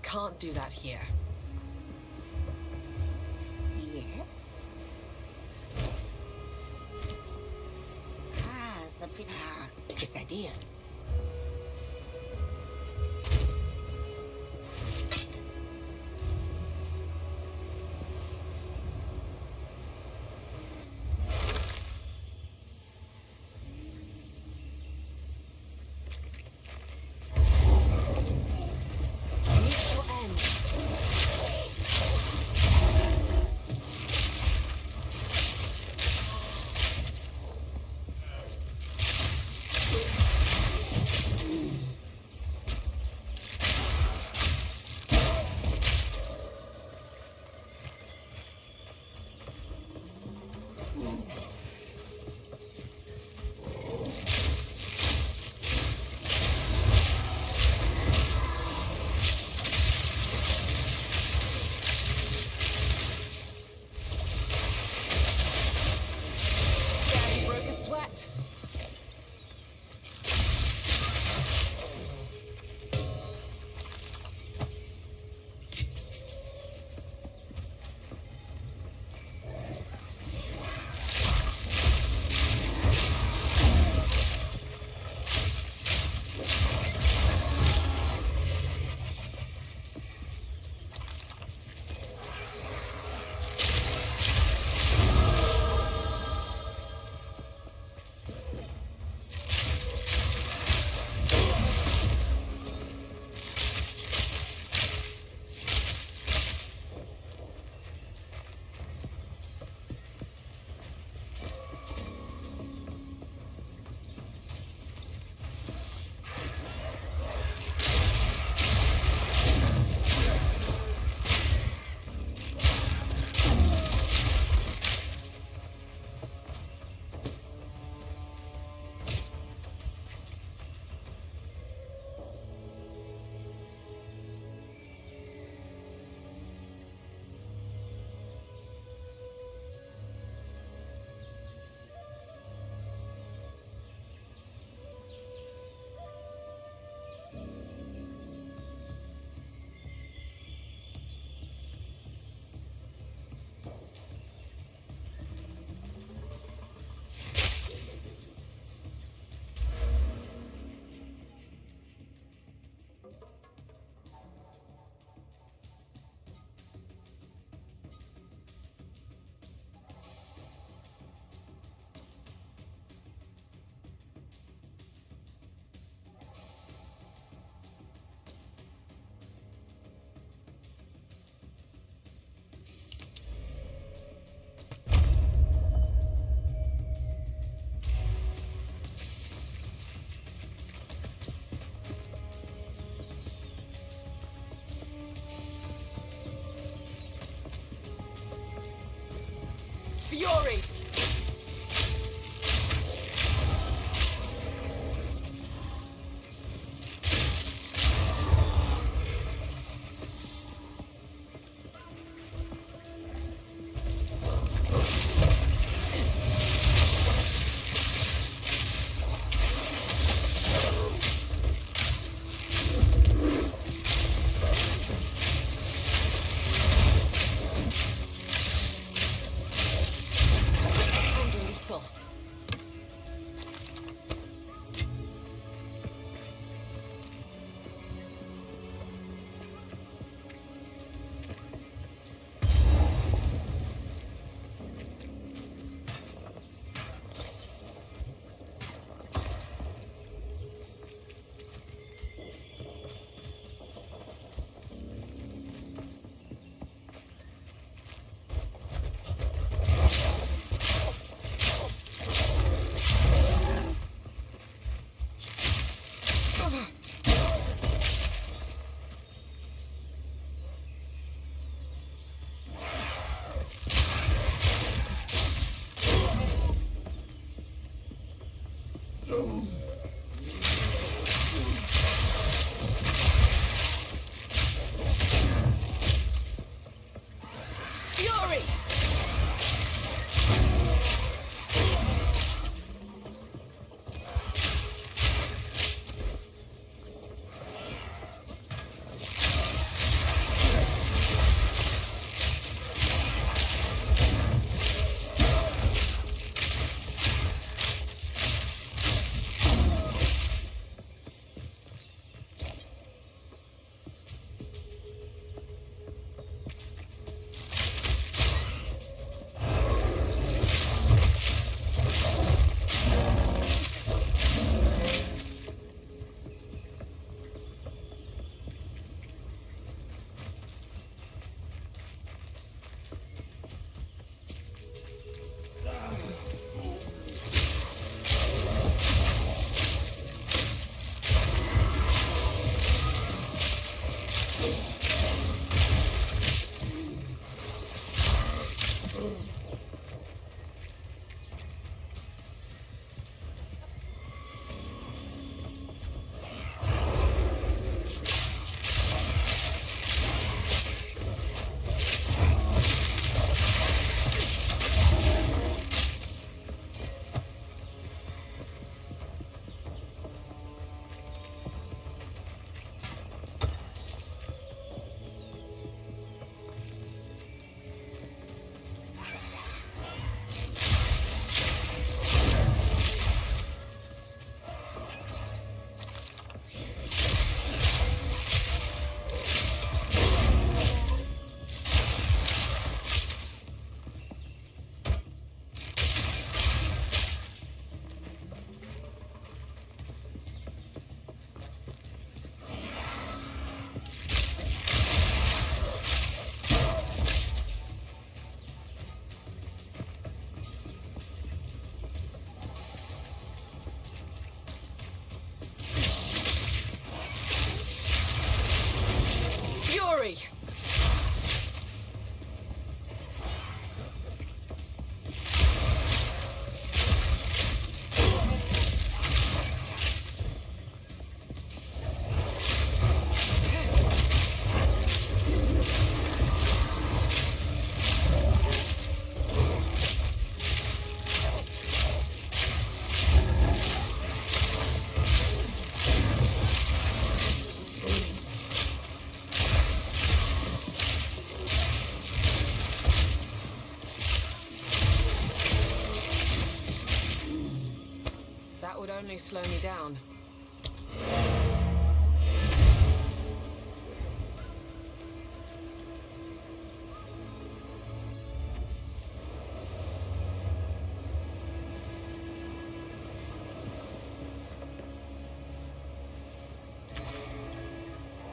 can't do that here. Yes? This idea. Fury! That would only slow me down.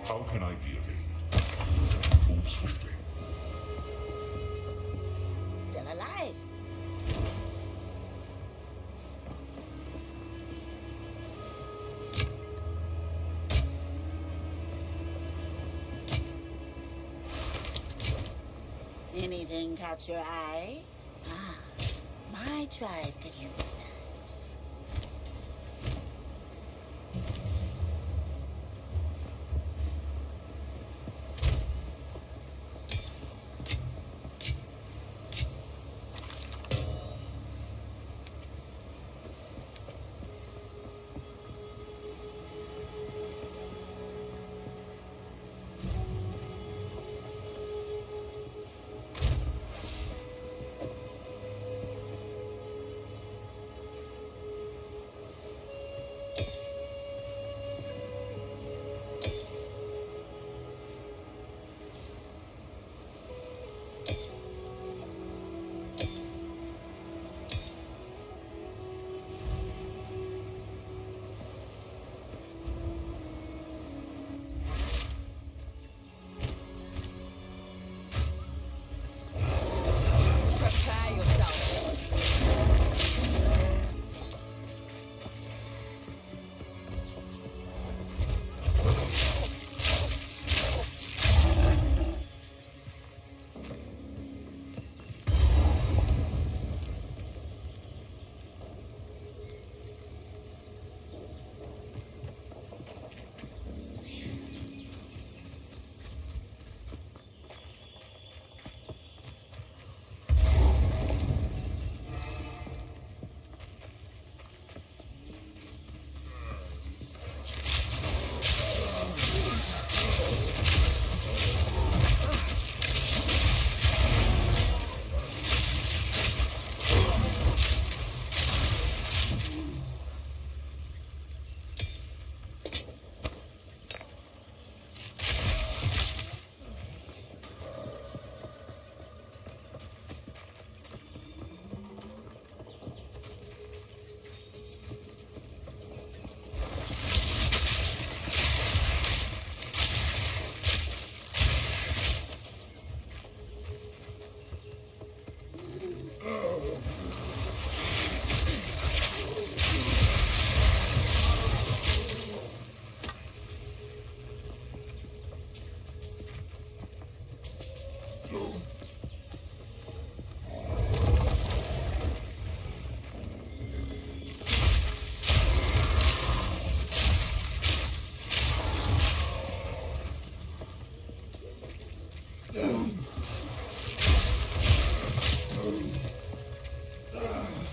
How can I be of aid? Move swiftly. Still alive. Anything catch your eye? Ah, my tribe could use that. Prepare yourself.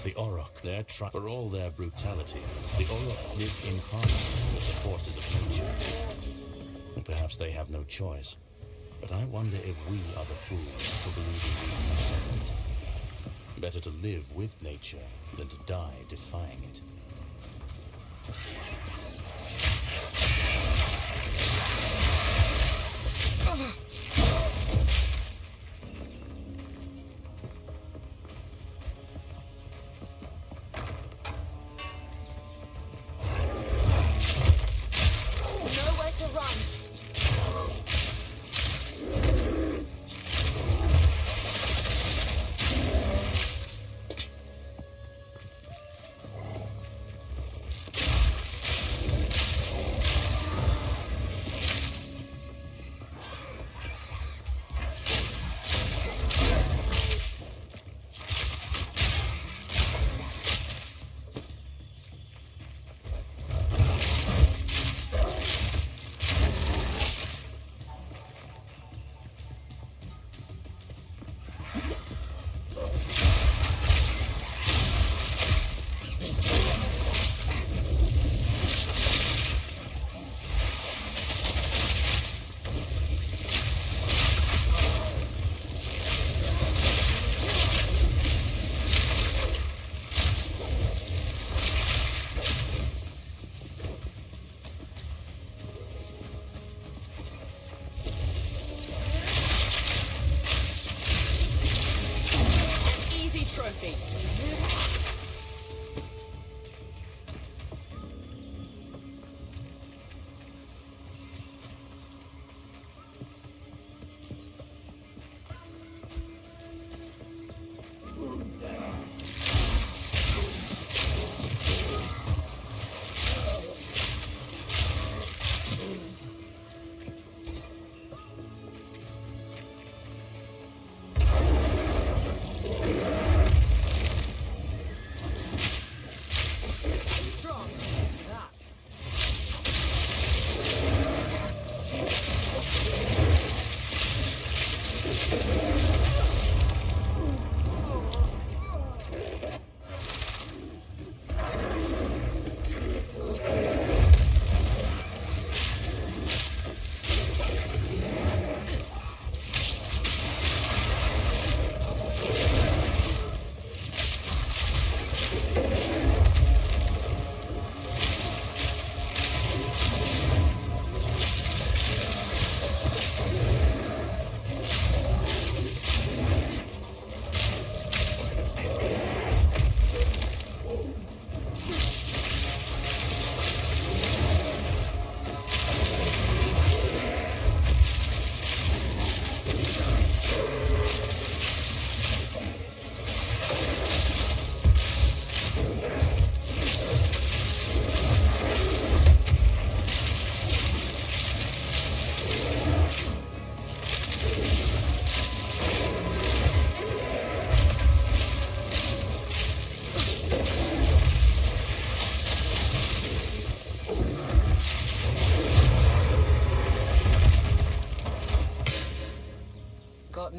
The Auroch, for all their brutality, the Auroch live in harmony with the forces of nature. And perhaps they have no choice. But I wonder if we are the fools who believe in reason seconds. Better to live with nature than to die defying it. Nowhere to run.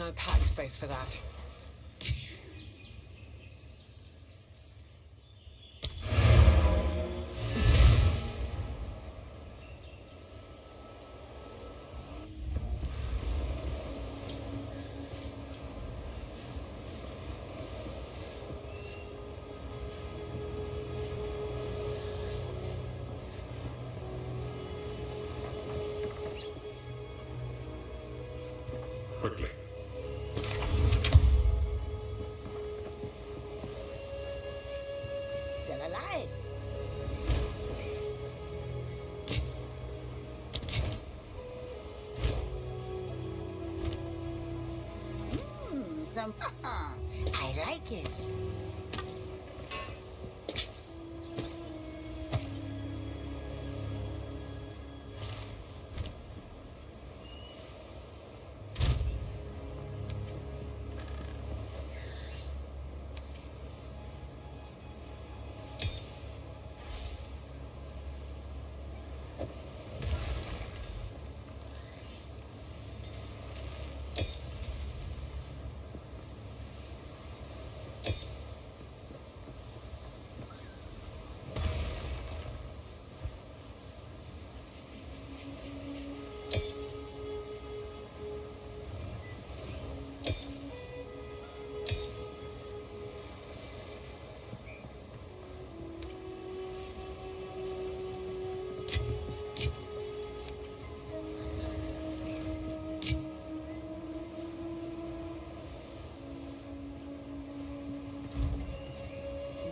no pack space for that. Quickly. Still alive. Some. I like it.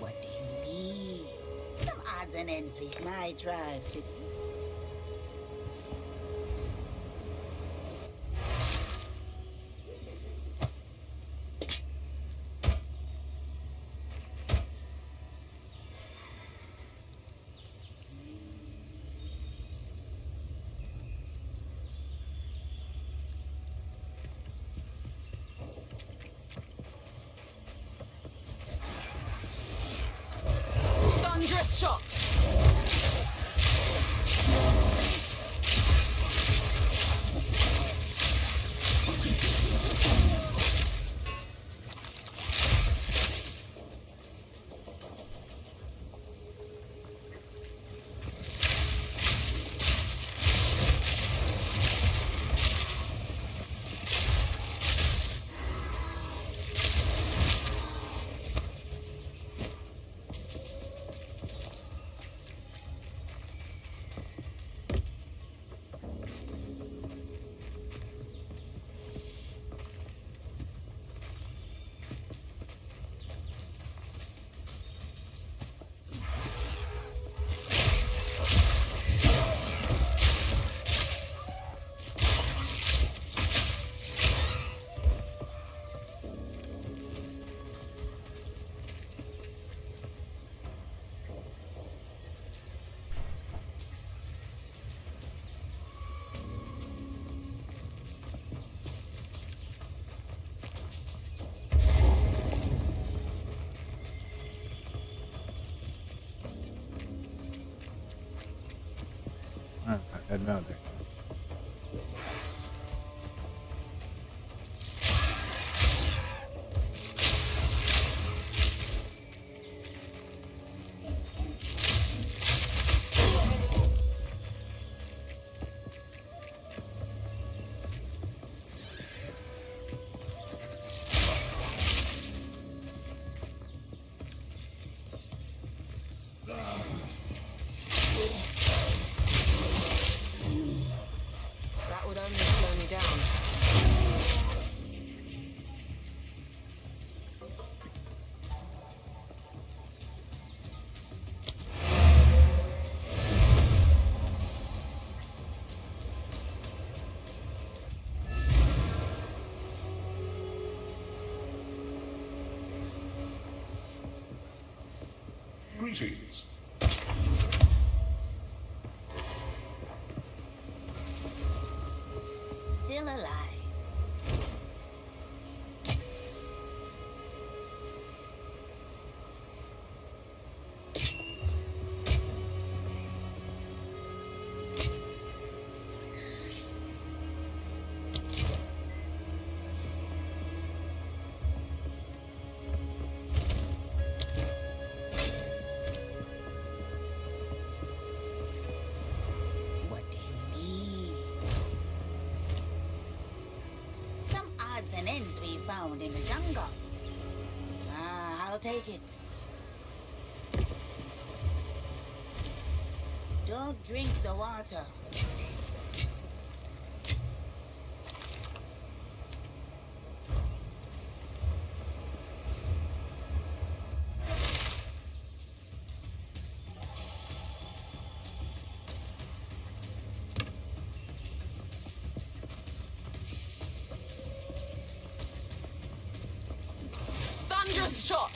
What do you need? Some odds and ends with my tribe. Thunderous shot! Heading out there. That would only slow me down. Greetings. Still alive. lens we found in the jungle. I'll take it. Don't drink the water. Thunderous shot!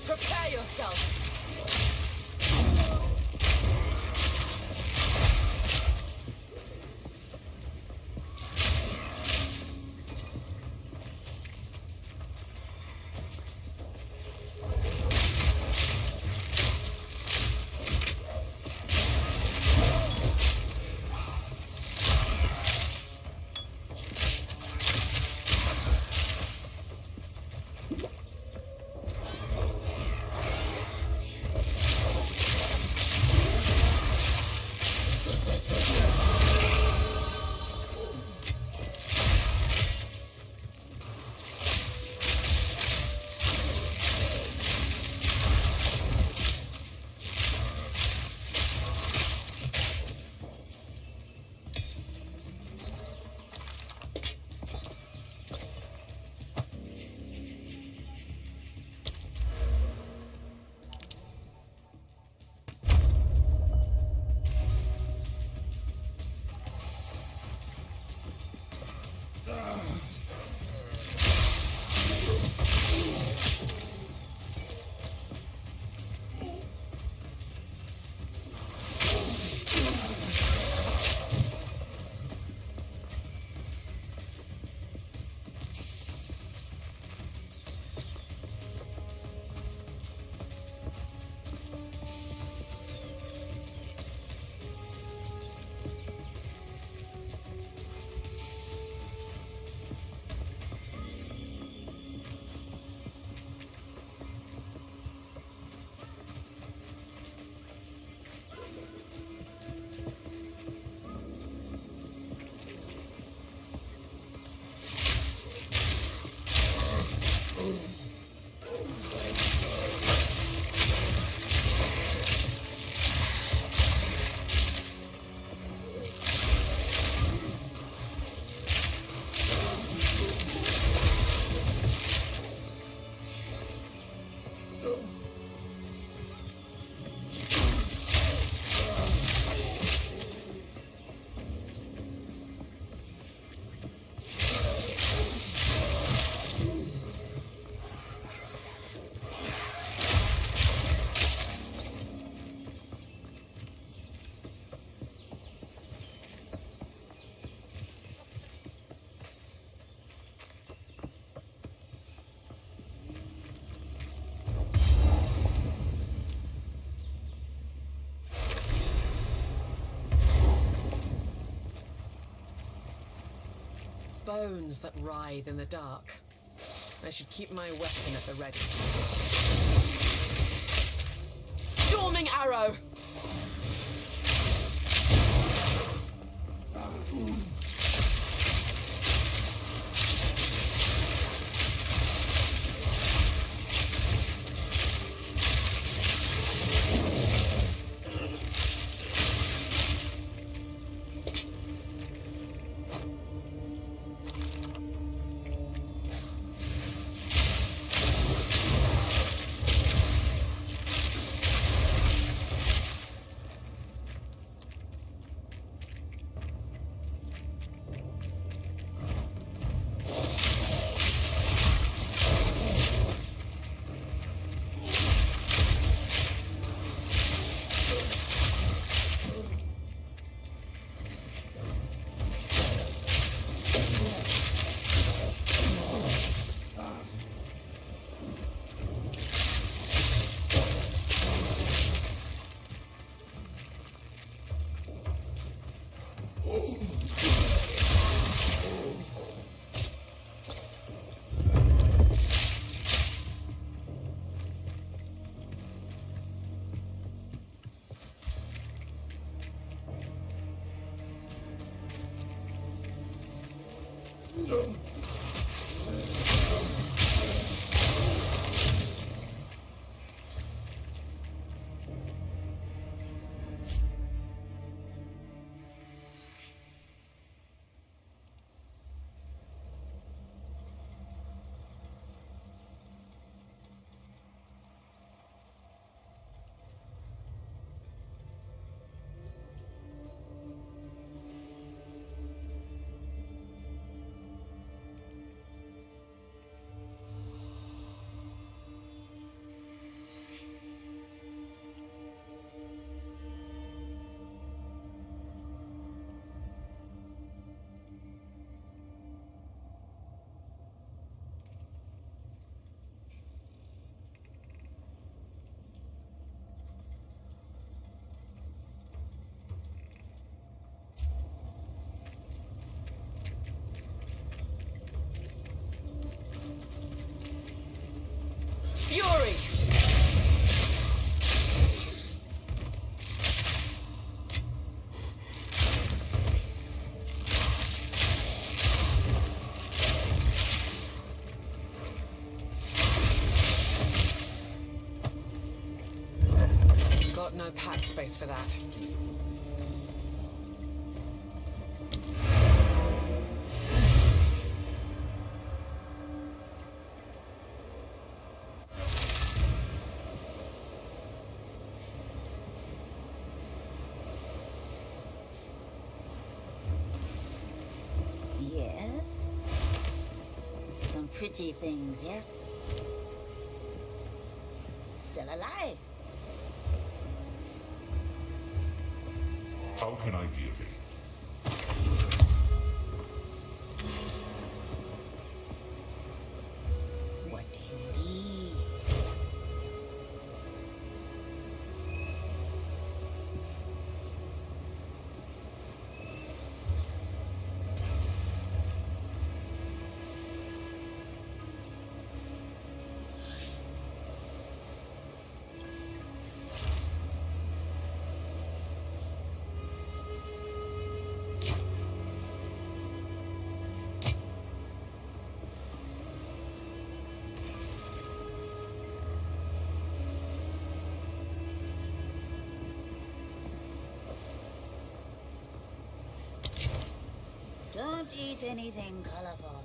Prepare yourself! Bones that writhe in the dark. I should keep my weapon at the ready. Storming arrow! Fury! Got no pack space for that. Yes? Some pretty things, yes? Still alive. How can I be of aid? What do you need? Don't eat anything colorful.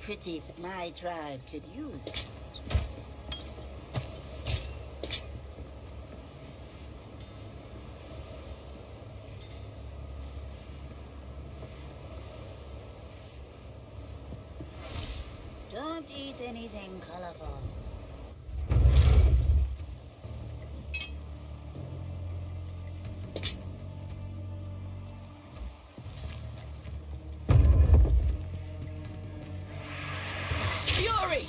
Pretty, my tribe could use it. Don't eat anything colorful. Fury!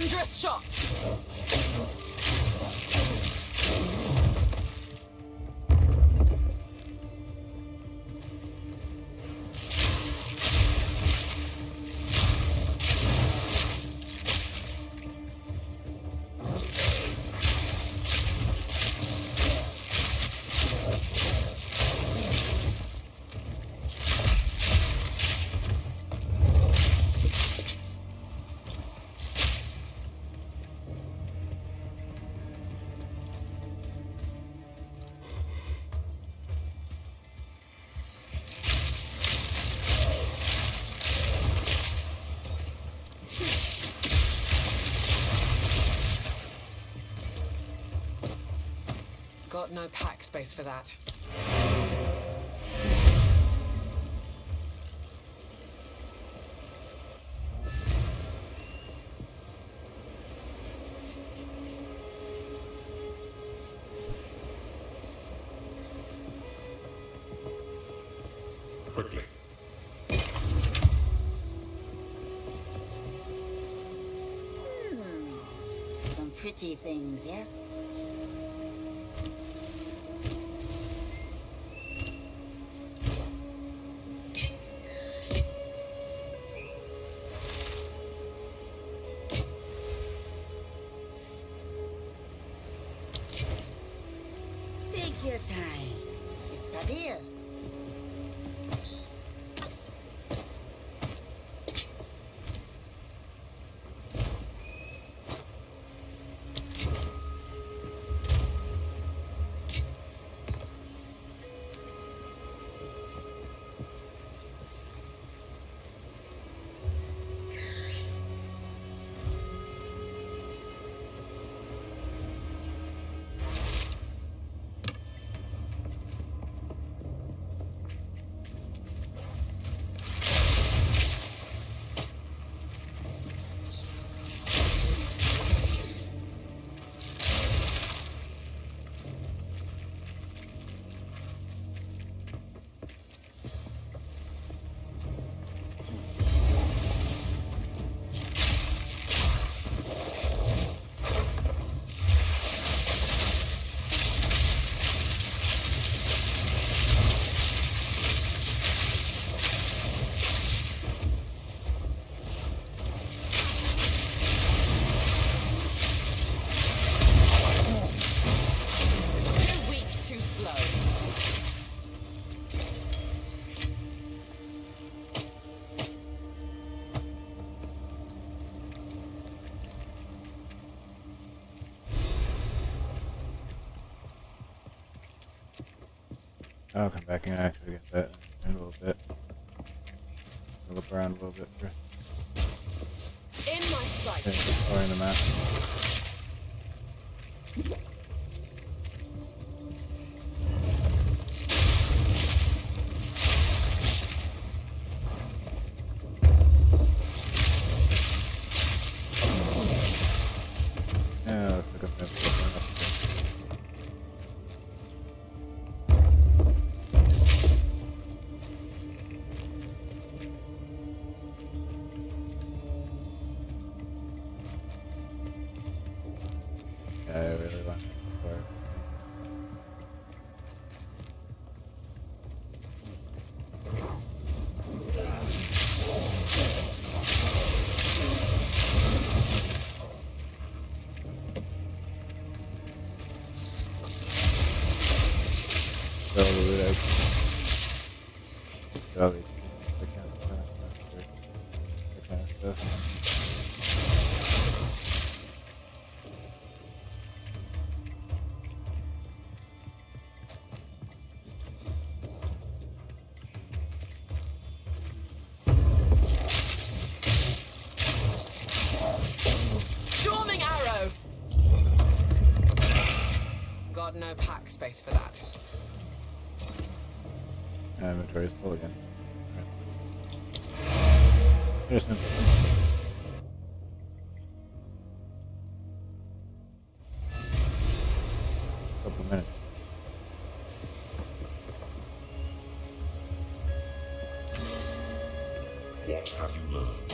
Thunderous shot! Got no pack space for that. Quickly. Some pretty things, yes? Take your time. It's a deal. I'll come back and actually get that in a little bit. I'll look around a little bit first. In my sight. Exploring the map. Yeah, looks like I'm going up. I really want to explore. So the loot out. All these that kind of stuff. Storming arrow! Got no pack space for that. Inventory is full again. Right. There's no. Couple minutes. What have you learned?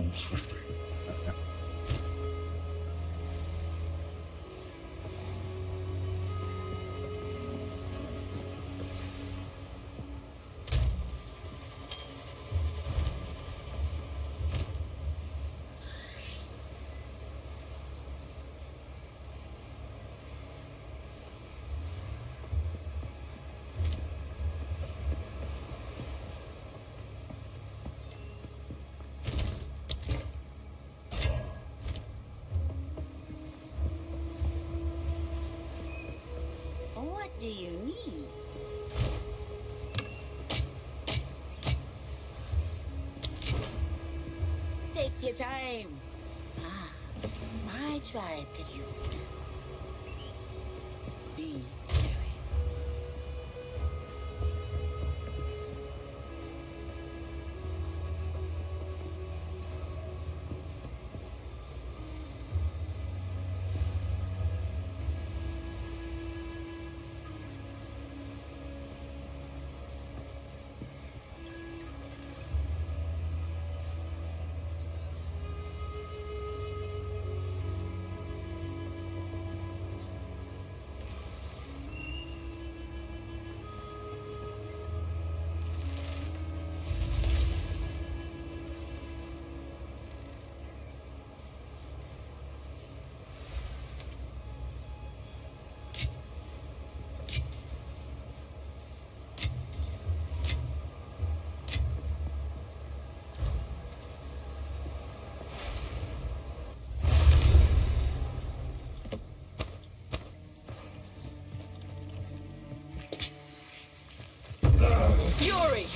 Move swiftly. Okay. What do you need? Take your time. Ah, my tribe could use it. Be wary. Fury!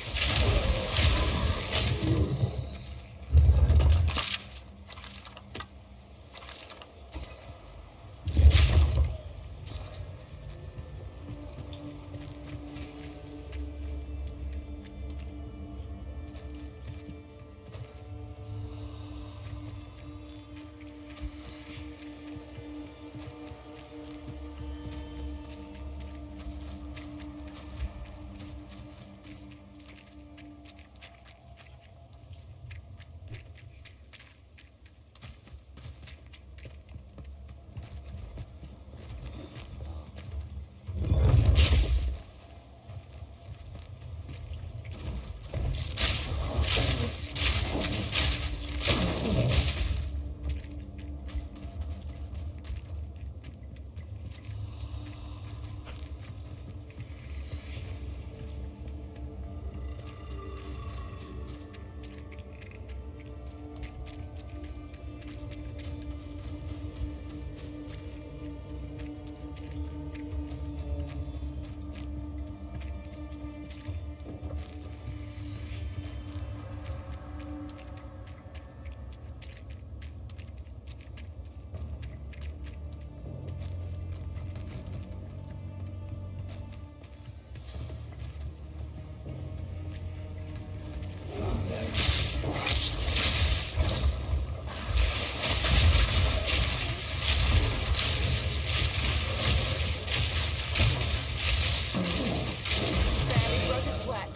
Barely broke a sweat.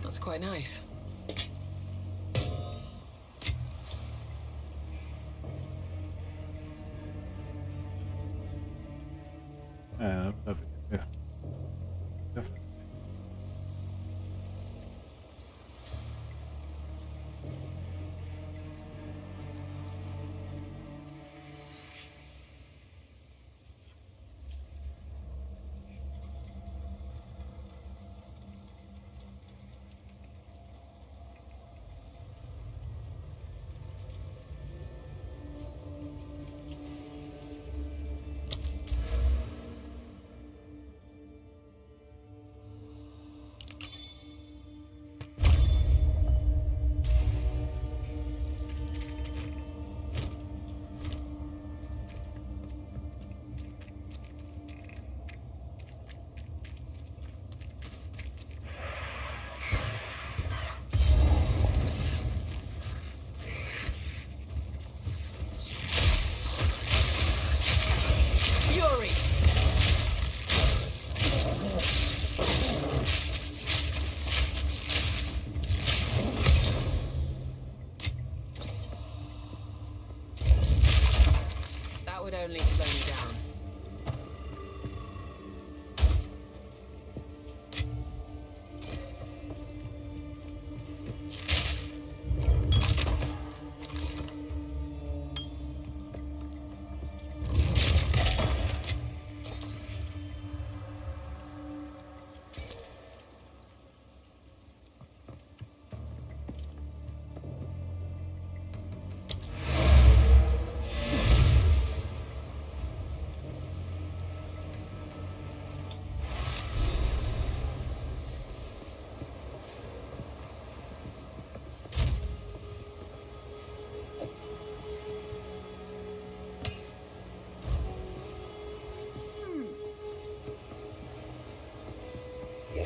That's quite nice. That'd be good. Yeah. Definitely.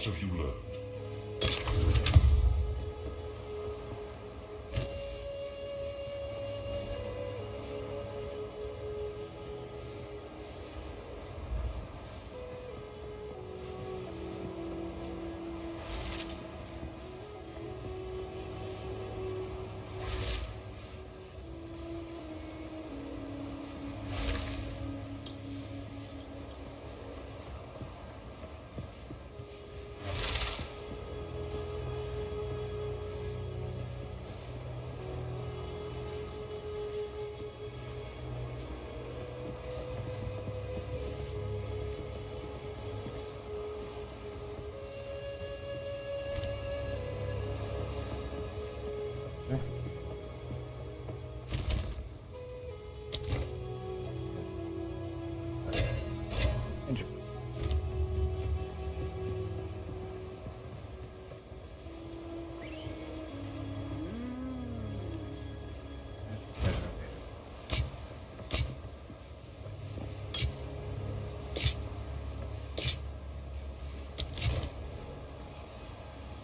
have you learned?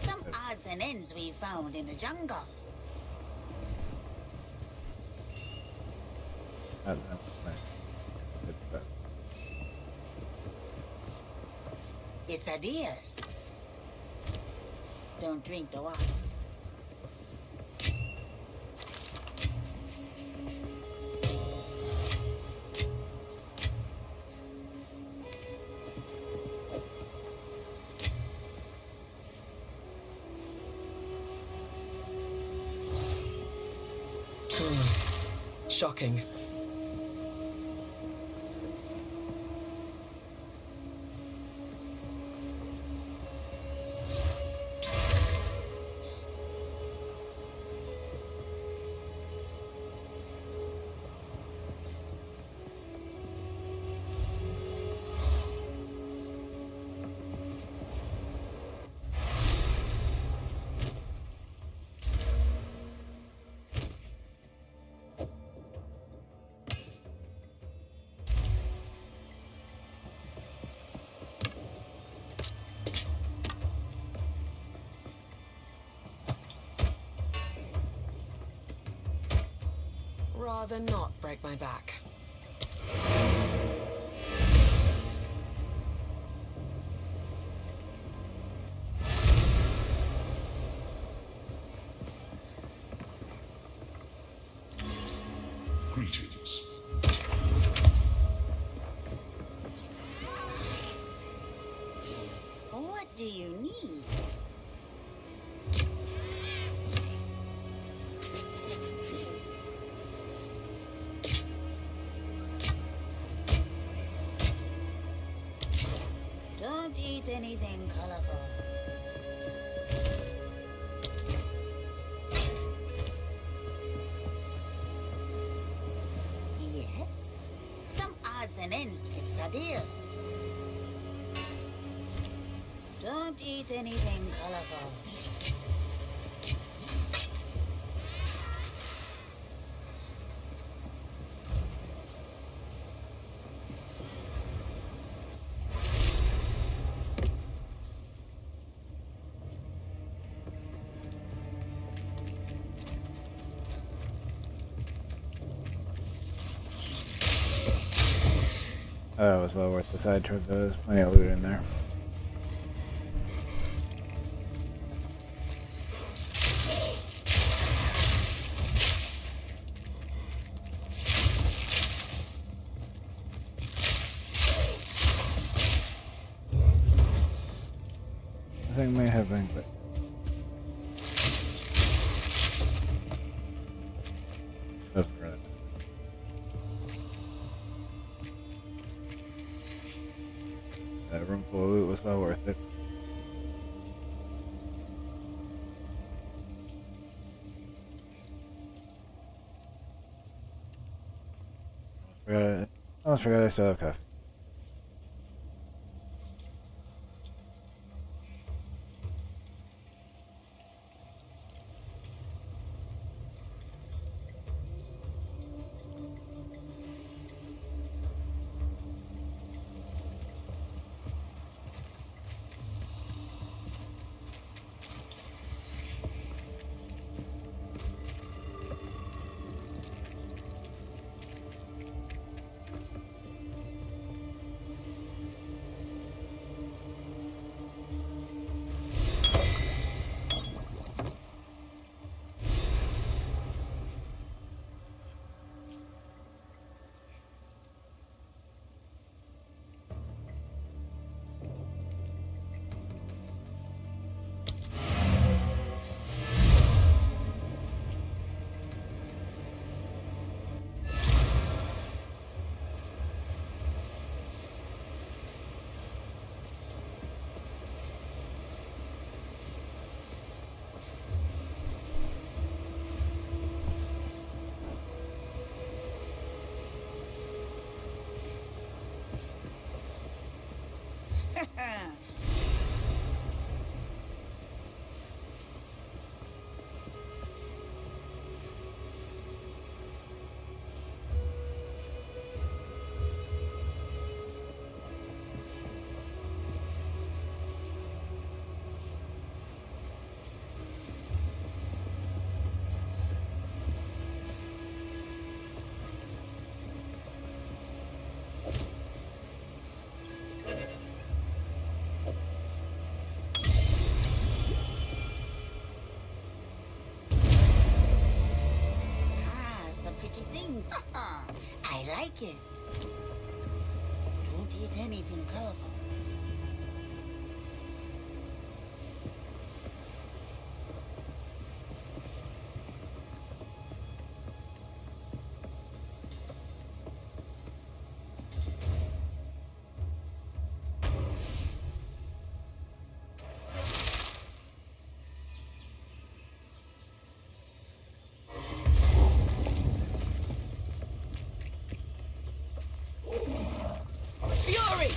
Some odds and ends we found in the jungle. That's nice. Good stuff. It's a deer. Don't drink the water. Shocking. Rather not break my back. Greetings. What do you need? Don't eat anything colorful. Yes, some odds and ends fix a deal. Don't eat anything colorful. Oh, it was well worth the side trip. There was plenty of loot in there. I think may have been, but doesn't really matter. That room full of loot was well worth it. Almost forgot I still have coffee. tricky things. I like it. Don't eat anything colorful. Fury!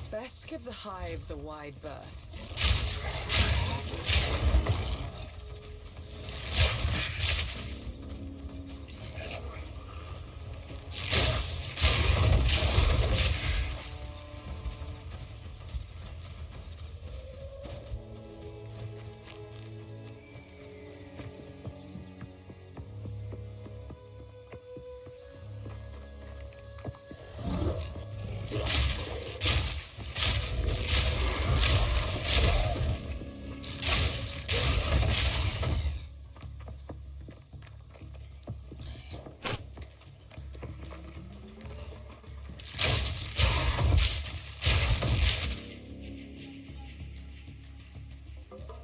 Best give the hives a wide berth.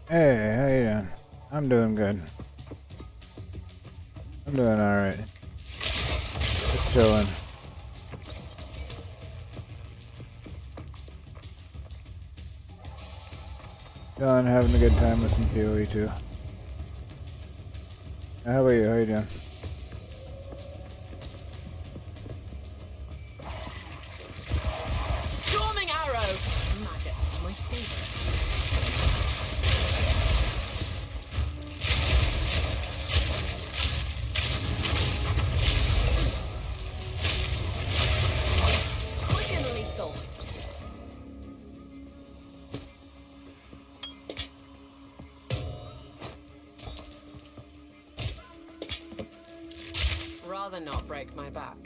Hey, how you doing? I'm doing good. I'm doing alright. Just chilling. Chilling, having a good time with some PoE too. How about you? How you doing? Storming arrow! Maggots, my favorite. Quick and lethal. Rather not break my back.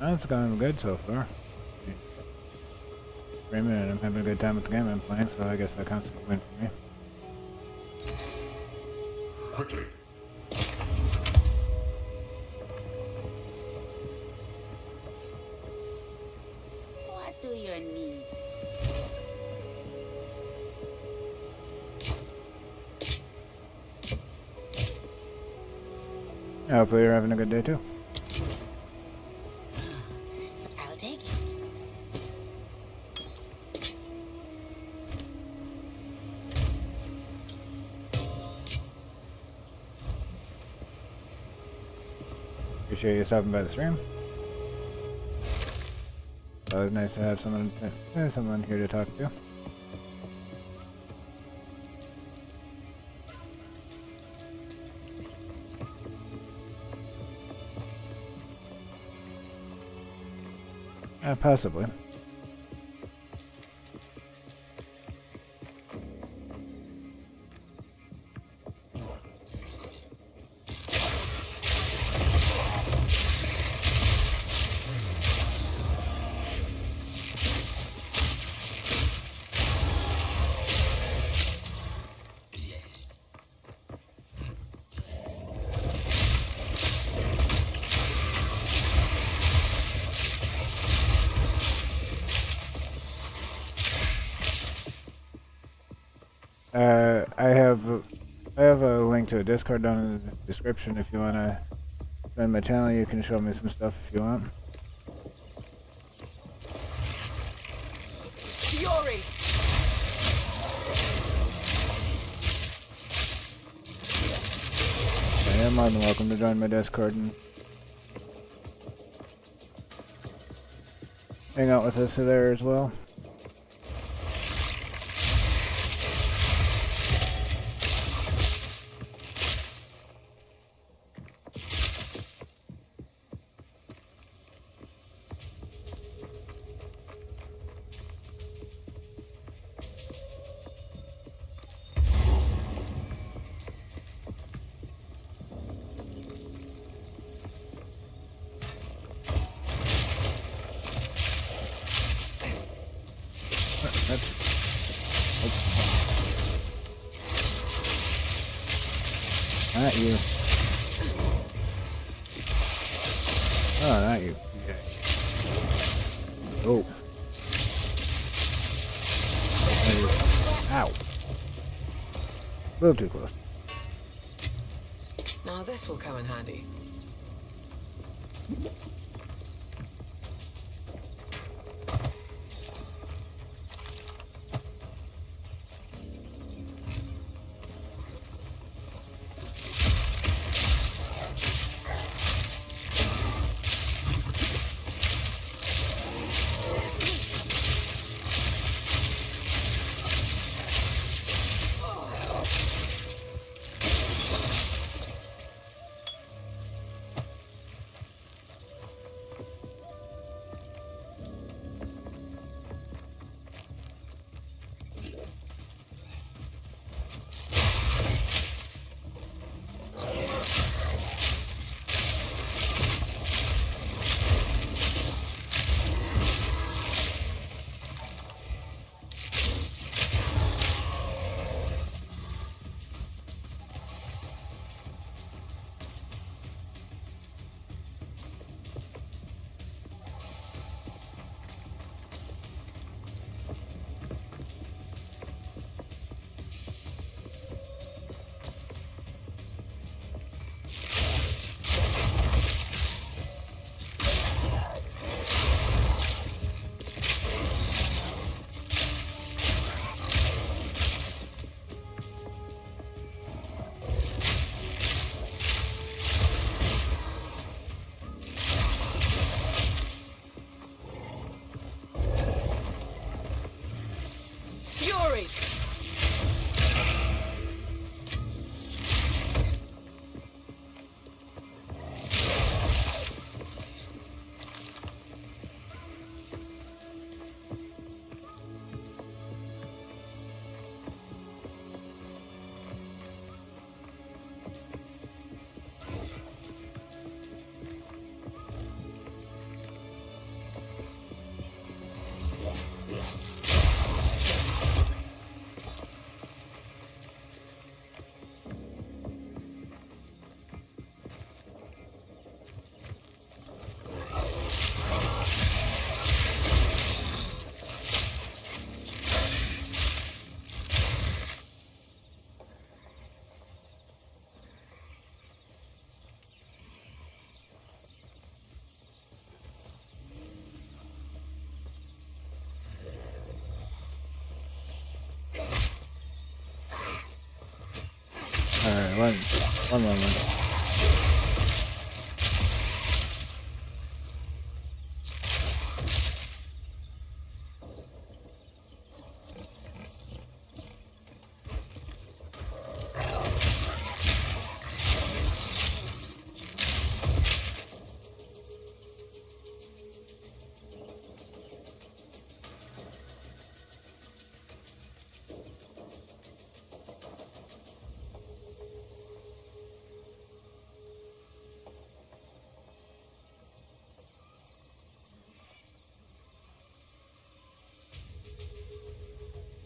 That's going good so far. Streaming and I'm having a good time with the game I'm playing, so I guess that counts as a win for me. Quickly. What do you need? Yeah, hopefully you're having a good day too. I'll take it. Appreciate you stopping by the stream. It's always nice to have someone here to talk to. Possibly. I have a link to a Discord down in the description if you wanna join my channel. You can show me some stuff if you want. Fury! You're more than welcome to join my Discord and hang out with us there as well. Not you. Oh, not you. Okay. Oh. Ow. A little too close. Now this will come in handy. Fury! Alright, one moment.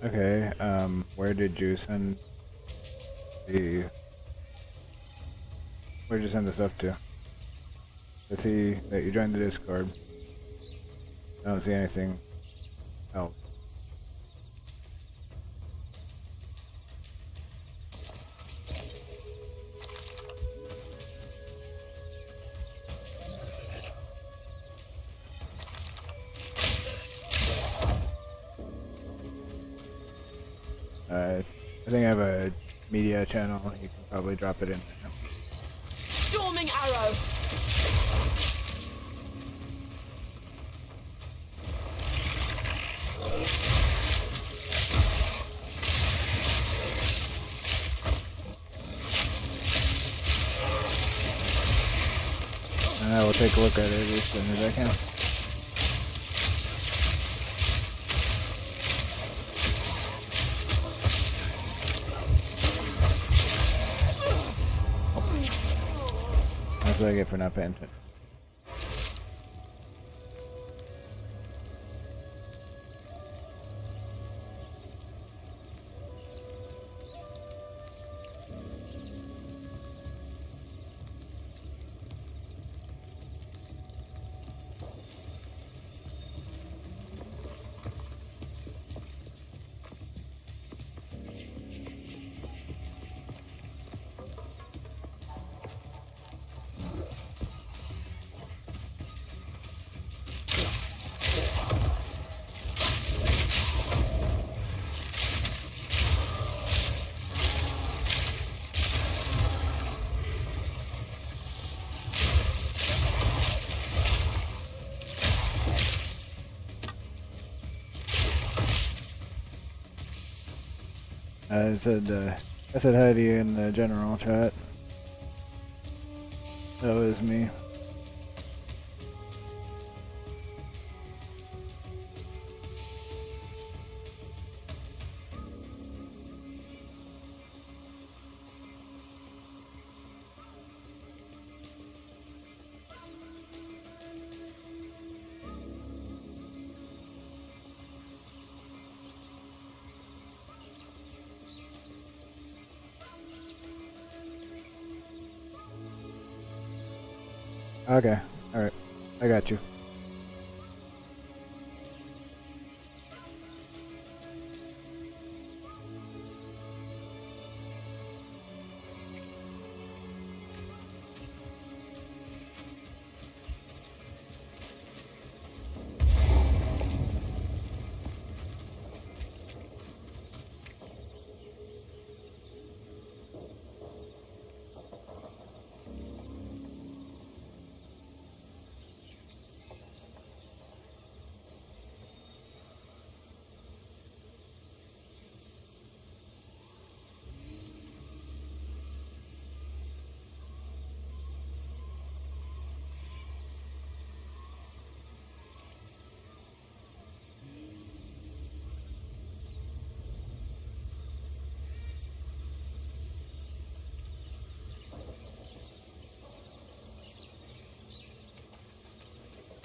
Okay, where did you send the... Where'd you send this up to? I see that you joined the Discord. I don't see anything else. I think I have a media channel. You can probably drop it in there. Storming arrow! And I will take a look at it as soon as I can. That's what I get for not paying attention. I said hi to you in the general chat. That was me. Okay, alright. I got you.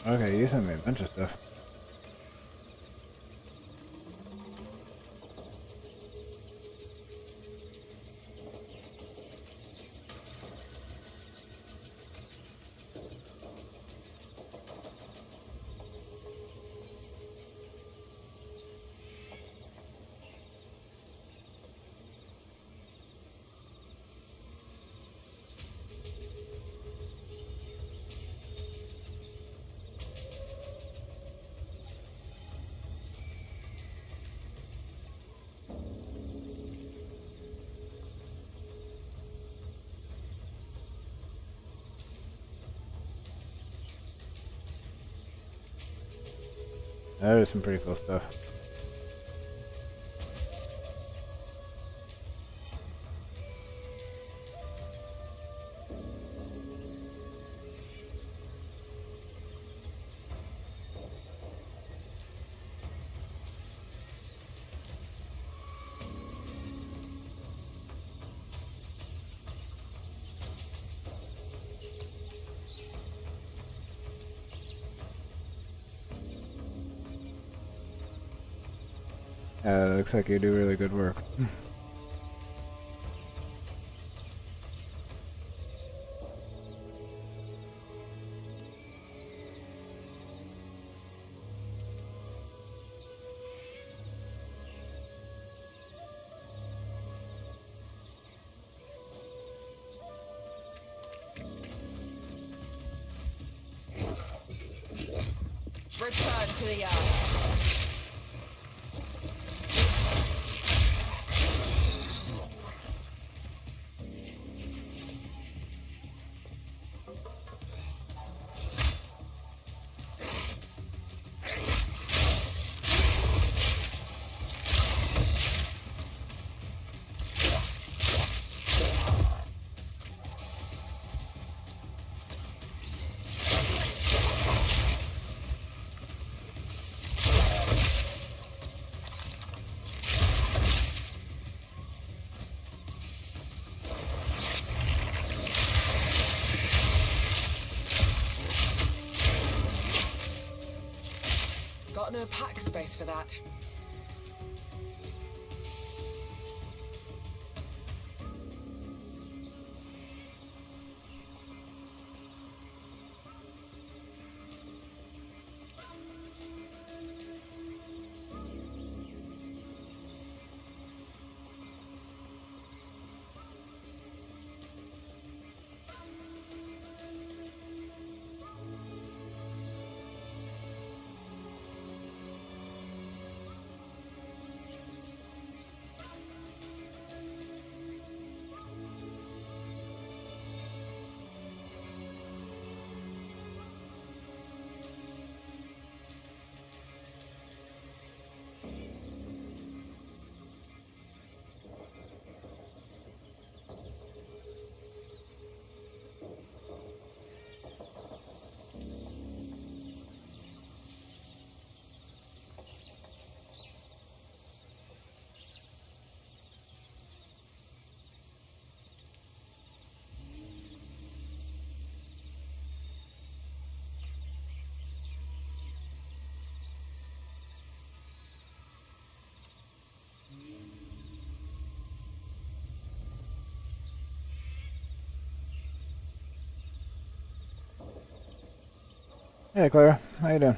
Okay, you sent me a bunch of stuff. That is some pretty cool stuff. Looks like you do really good work. Return to the yard. got no pack space for that. Hey, Clara. How you doing?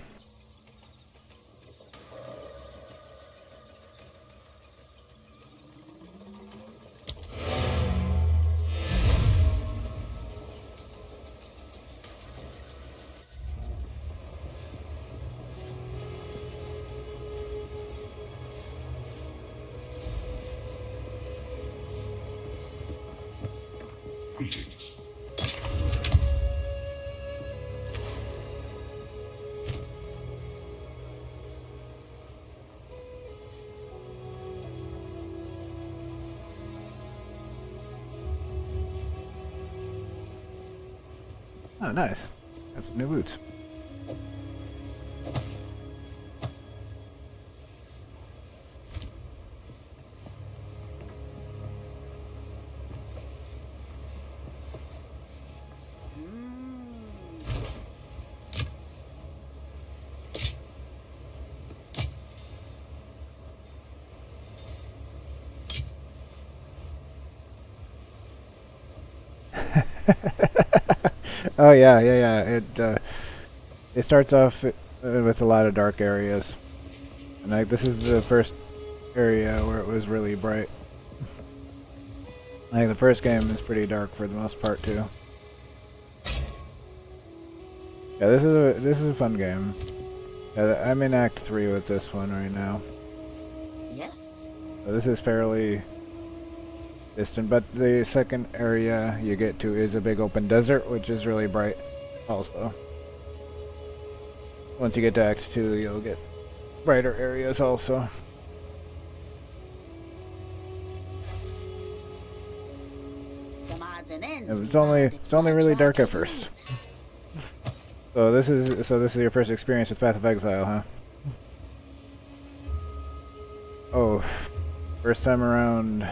Greetings. Oh, nice. Got some new boots. Oh yeah. It starts off with a lot of dark areas, and like this is the first area where it was really bright. Like the first game is pretty dark for the most part too. Yeah, this is a fun game. Yeah, I'm in Act 3 with this one right now. Yes? So this is fairly distant, but the second area you get to is a big open desert, which is really bright also. Once you get to Act 2, you'll get brighter areas also. Some odds and ends. It's only really dark at first. So this is your first experience with Path of Exile, huh? Oh, first time around,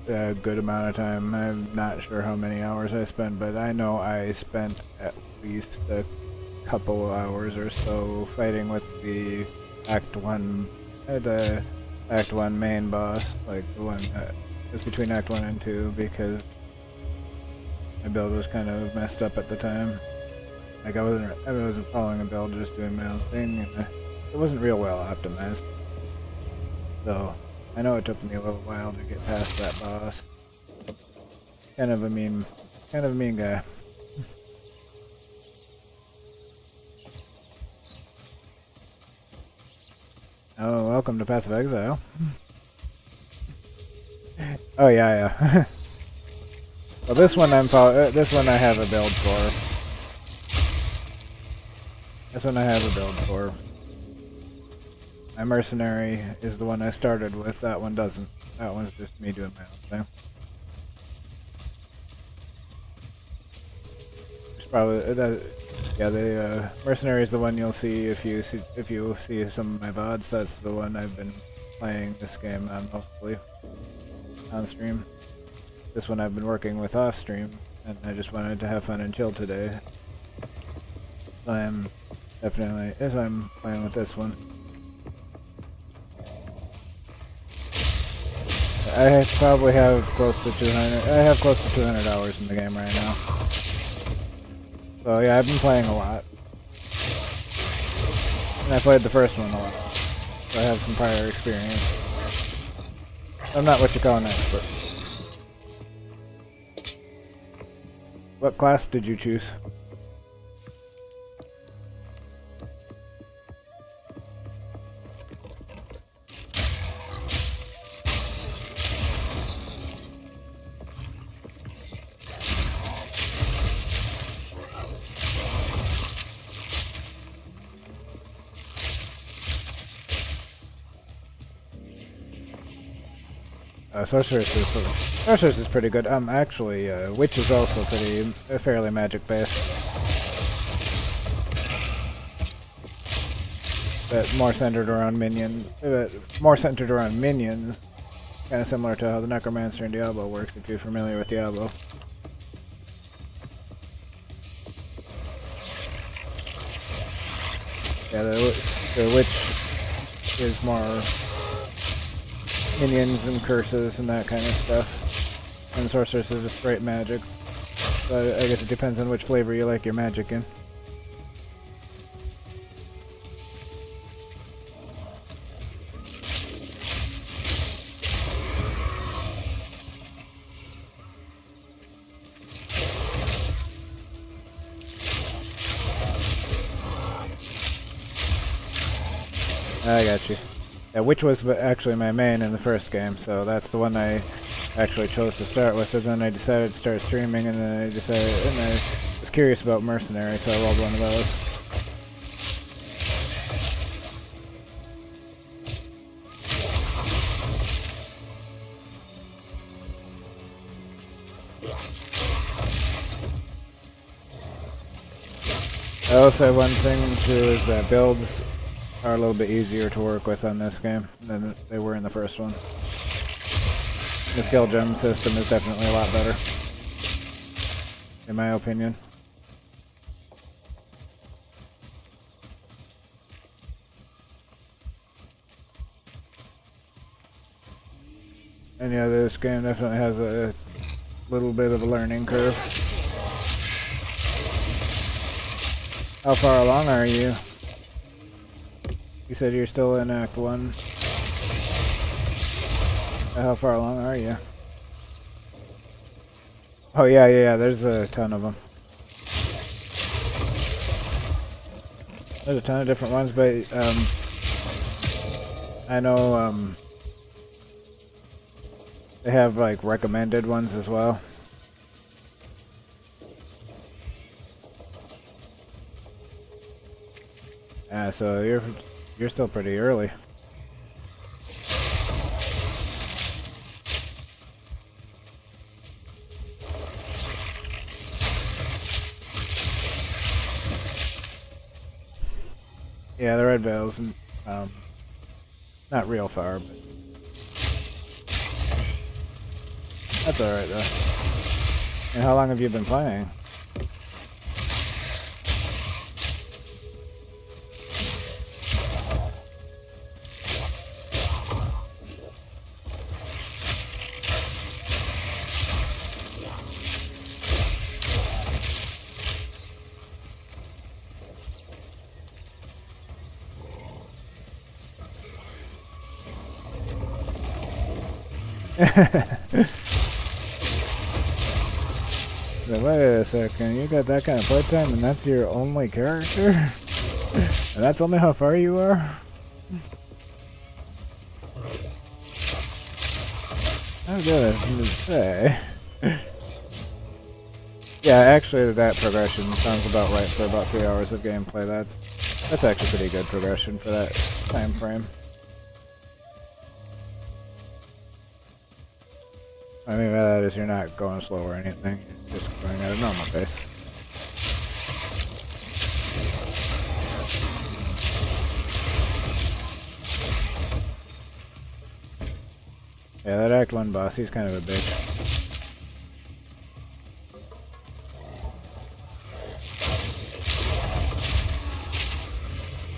a good amount of time. I'm not sure how many hours I spent, but I know I spent at least a couple hours or so fighting with the Act 1 main boss, like the one that is between Act 1 and 2, because my build was kind of messed up at the time. Like I wasn't following a build, just doing my own thing, and it wasn't real well optimized. So I know it took me a little while to get past that boss. Kind of a mean guy. Oh, welcome to Path of Exile. Oh yeah. Well, this one I have a build for. This one I have a build for. My mercenary is the one I started with. That one doesn't. That one's just me doing my own thing. It's probably yeah. The mercenary is the one you'll see if you see some of my VODs. That's the one I've been playing this game on mostly on stream. This one I've been working with off stream, and I just wanted to have fun and chill today. So I'm playing with this one. I probably have close to 200. I have close to 200 hours in the game right now. So yeah, I've been playing a lot. And I played the first one a lot. So I have some prior experience. I'm not what you call an expert. What class did you choose? Sorceress is pretty good. Actually, Witch is also fairly magic based. But more centered around minions. Kind of similar to how the Necromancer in Diablo works, if you're familiar with Diablo. Yeah, the Witch is more minions and curses and that kind of stuff. And Sorceress is just straight magic. So I guess it depends on which flavor you like your magic in. I got you. Yeah, Witch was actually my main in the first game, so that's the one I actually chose to start with. And then I decided to start streaming, and then I was curious about Mercenary, so I rolled one of those. I also have one thing too, is that builds are a little bit easier to work with on this game than they were in the first one. The skill gem system is definitely a lot better, in my opinion. And yeah, this game definitely has a little bit of a learning curve. How far along are you? You said you're still in Act 1. How far along are you? Oh yeah, there's a ton of them. There's a ton of different ones, but I know they have like recommended ones as well. Yeah, so you're still pretty early. Yeah, the Red Veil's not real far, but that's alright though. And how long have you been playing? So wait a second, you got that kind of playtime and that's your only character? And that's only how far you are? I was gonna say. Yeah, actually that progression sounds about right for about 3 hours of gameplay. That's actually pretty good progression for that time frame. I mean by that is you're not going slow or anything, you're just going at a normal pace. Yeah, that Act 1 boss, he's kind of a bitch.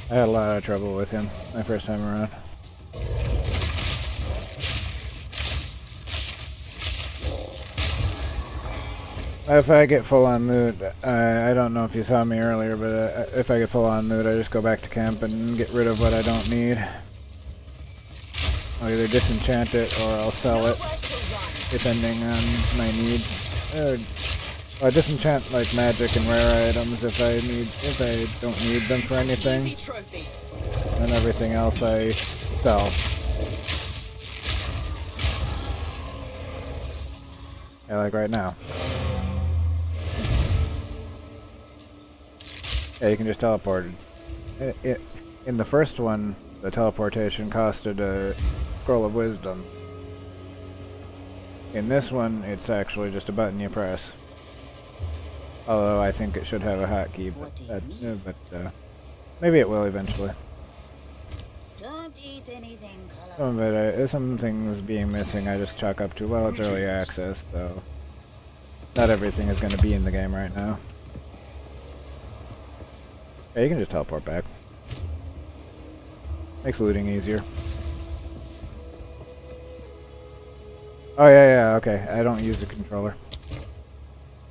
I had a lot of trouble with him my first time around. If I get full on loot, I don't know if you saw me earlier, but if I get full on loot, I just go back to camp and get rid of what I don't need. I'll either disenchant it or I'll sell it, depending on my needs. I disenchant like magic and rare items if I don't need them for anything. Easy trophy. And everything else I sell. Yeah, like right now. Yeah, you can just teleport. In the first one, the teleportation costed a scroll of wisdom. In this one, it's actually just a button you press. Although I think it should have a hotkey, but maybe it will eventually. Don't eat anything Some things being missing I just chalk up to, well, it's early access, so not everything is going to be in the game right now. Yeah, you can just teleport back. Makes looting easier. Oh yeah, okay. I don't use the controller.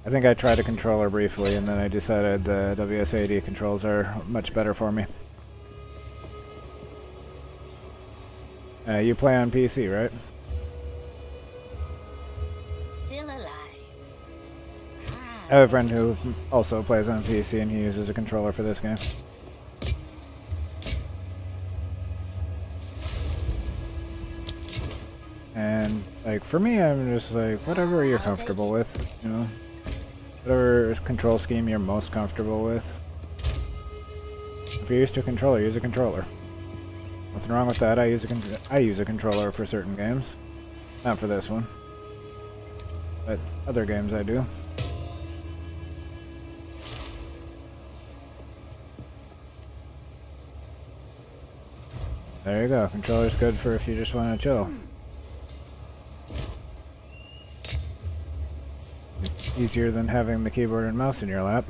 I think I tried a controller briefly and then I decided the WSAD controls are much better for me. You play on PC, right? still alive. I have a friend who also plays on PC and he uses a controller for this game. And like for me, I'm just like whatever you're comfortable with, you know, whatever control scheme you're most comfortable with. If you're used to a controller, use a controller. Nothing wrong with that. I use a controller for certain games, not for this one, but other games I do. There you go. Controller's good for if you just want to chill. Easier than having the keyboard and mouse in your lap.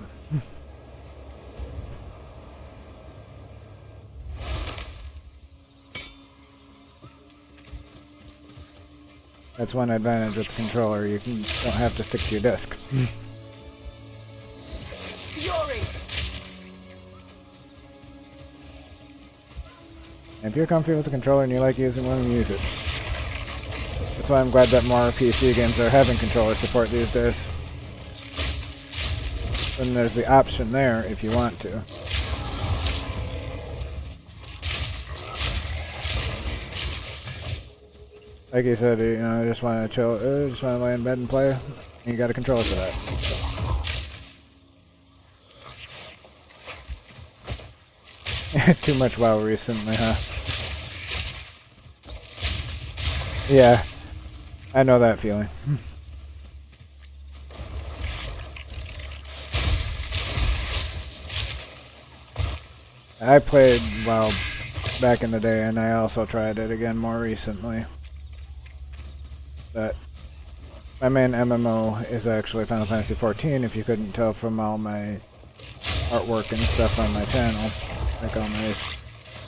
That's one advantage with the controller. You don't have to stick to your desk. Fury. And if you're comfy with the controller and you like using one, use it. That's why I'm glad that more PC games are having controller support these days. And there's the option there if you want to. Like you said, you know, I just want to chill, just want to lay in bed and play. And you got a controller for that. Too much WoW recently, huh? Yeah, I know that feeling. I played WoW back in the day, and I also tried it again more recently. But my main MMO is actually Final Fantasy XIV, if you couldn't tell from all my artwork and stuff on my channel. Like all my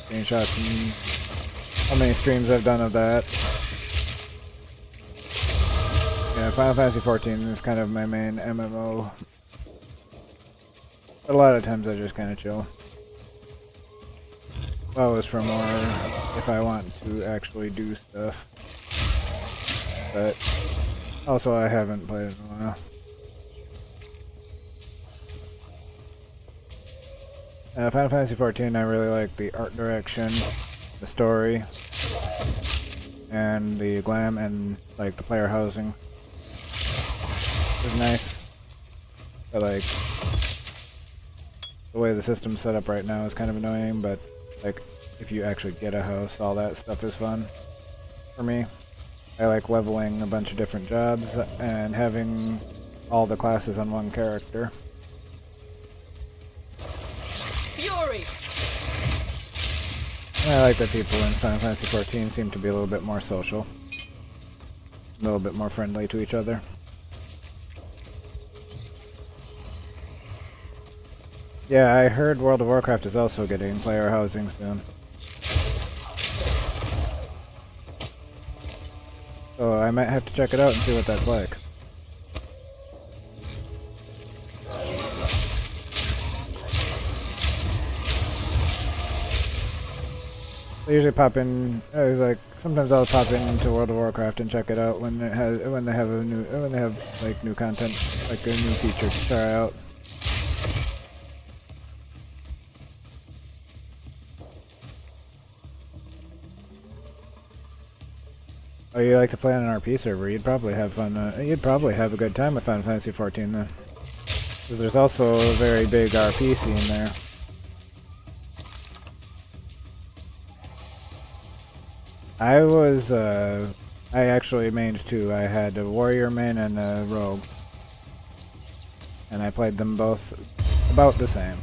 screenshots and how many streams I've done of that. Yeah, Final Fantasy XIV is kind of my main MMO. But a lot of times I just kind of chill. WoW is for more if I want to actually do stuff. But also I haven't played it in a while. Final Fantasy XIV, I really like the art direction, the story, and the glam, and like the player housing. It's nice. But like the way the system's set up right now is kind of annoying, but like if you actually get a house, all that stuff is fun for me. I like leveling a bunch of different jobs and having all the classes on one character. Fury. And I like that people in Final Fantasy XIV seem to be a little bit more social. A little bit more friendly to each other. Yeah, I heard World of Warcraft is also getting player housing soon. So I might have to check it out and see what that's like. I usually pop in. Like sometimes I'll pop into World of Warcraft and check it out when they have like new content, like a new feature to try out. Oh, you like to play on an RP server? You'd probably have fun. You'd probably have a good time with Final Fantasy XIV then. Because there's also a very big RP scene there. I actually mained two. I had a warrior main and a rogue. And I played them both about the same.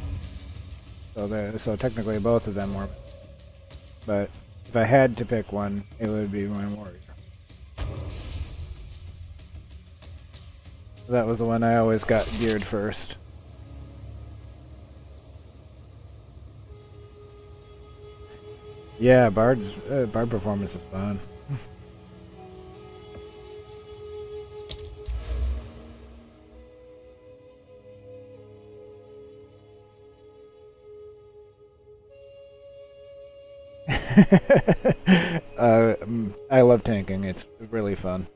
So technically both of them were. But if I had to pick one, it would be my warrior. That was the one I always got geared first. Yeah, Bard performance is fun. I love tanking. It's really fun.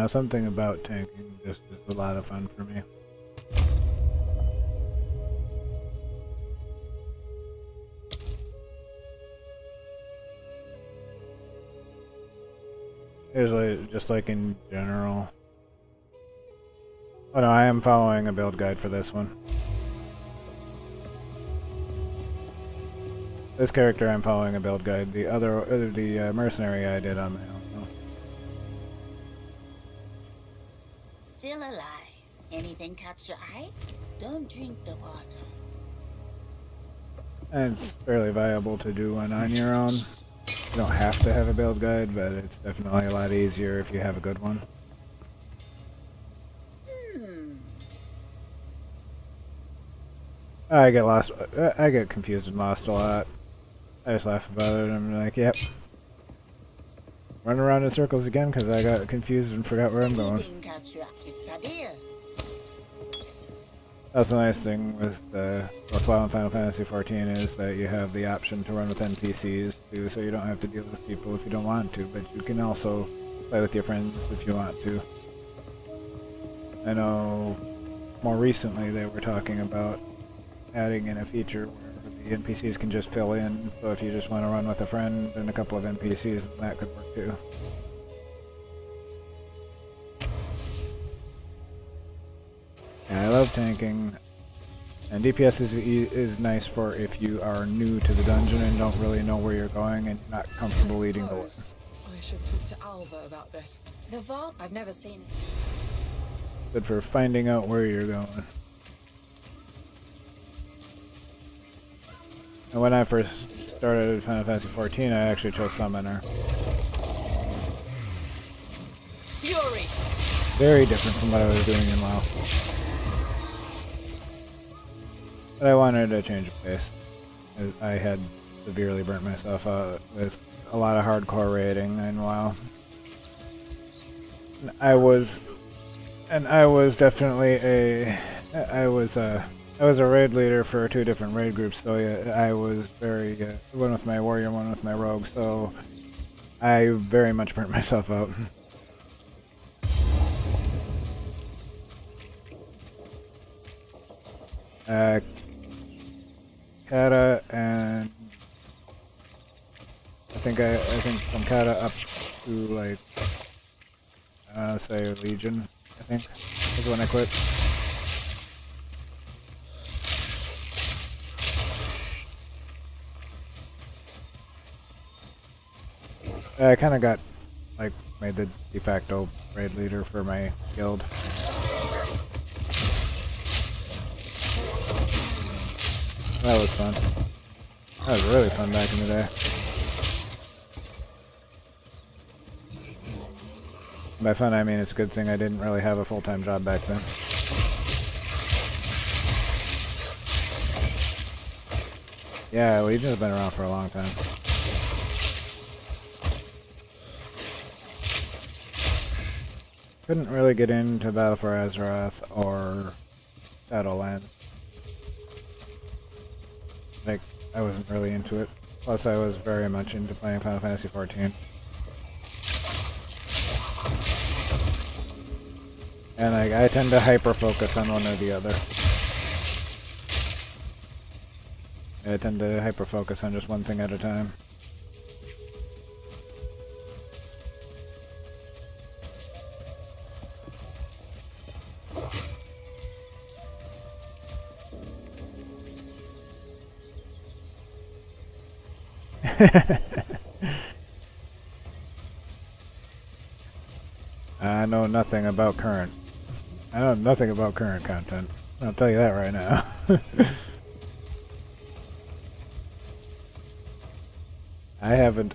Something about tanking just is a lot of fun for me. Usually, just like in general. Oh no, I am following a build guide for this one. This character, I'm following a build guide. The mercenary I did on my own. Still alive. Anything catch your eye? Don't drink the water. And it's fairly viable to do one on your own. You don't have to have a build guide, but it's definitely a lot easier if you have a good one. I get lost. I get confused and lost a lot. I just laugh about it and I'm like, yep. Run around in circles again because I got confused and forgot where I'm going. That's the nice thing with WoW and Final Fantasy XIV is that you have the option to run with NPCs too, so you don't have to deal with people if you don't want to, but you can also play with your friends if you want to. I know more recently they were talking about adding in a feature where the NPCs can just fill in, so if you just want to run with a friend and a couple of NPCs, then that could work too. Yeah, I love tanking, and DPS is nice for if you are new to the dungeon and don't really know where you're going and not comfortable leading the way. I should talk to Alva about this. The vault? I've never seen it. Good for finding out where you're going. And when I first started Final Fantasy XIV, I actually chose Summoner. Fury! Very different from what I was doing in WoW. But I wanted a change of pace. I had severely burnt myself out with a lot of hardcore raiding in WoW. I was definitely I was a raid leader for two different raid groups, so yeah, I was very one with my warrior, one with my rogue, so I very much burnt myself out. Kata and I think from Kata up to like say Legion, I think is when I quit. I kind of got like made the de facto raid leader for my guild. That was fun. That was really fun back in the day. By fun, I mean it's a good thing I didn't really have a full-time job back then. Yeah, Legion's been around for a long time. Couldn't really get into Battle for Azeroth or Shadowlands. Like, I wasn't really into it. Plus, I was very much into playing Final Fantasy XIV. And I tend to hyper-focus on one or the other. I tend to hyper-focus on just one thing at a time. I know nothing about current. I know nothing about current content. I'll tell you that right now. I haven't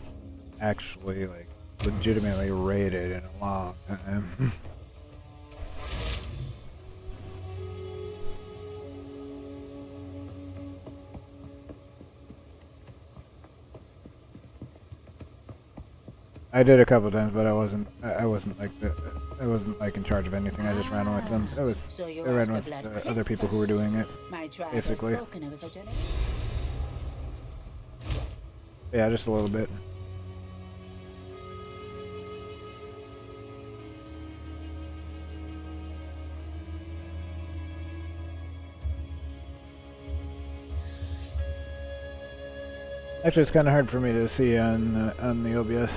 actually, like, legitimately raided in a long time. I did a couple times, but I wasn't like in charge of anything. I just ran with them. So I you're ran after with blood other people who were doing it. My tribe Basically. has spoken of a virginity. Yeah, just a little bit. Actually, it's kind of hard for me to see on the OBS.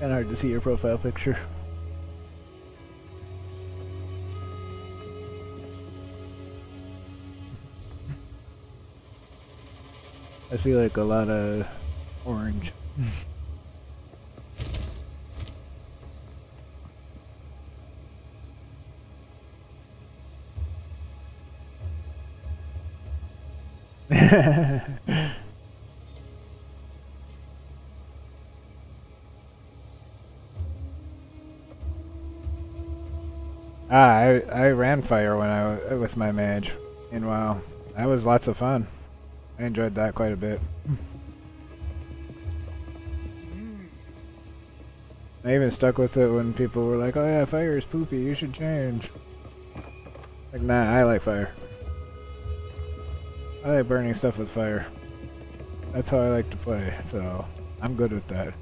Kind of hard to see your profile picture. I see like a lot of orange. I ran fire when I was with my mage in WoW. That was lots of fun. I enjoyed that quite a bit. I even stuck with it when people were like, "Oh yeah, fire is poopy. You should change." Like, nah, I like fire. I like burning stuff with fire. That's how I like to play, so I'm good with that.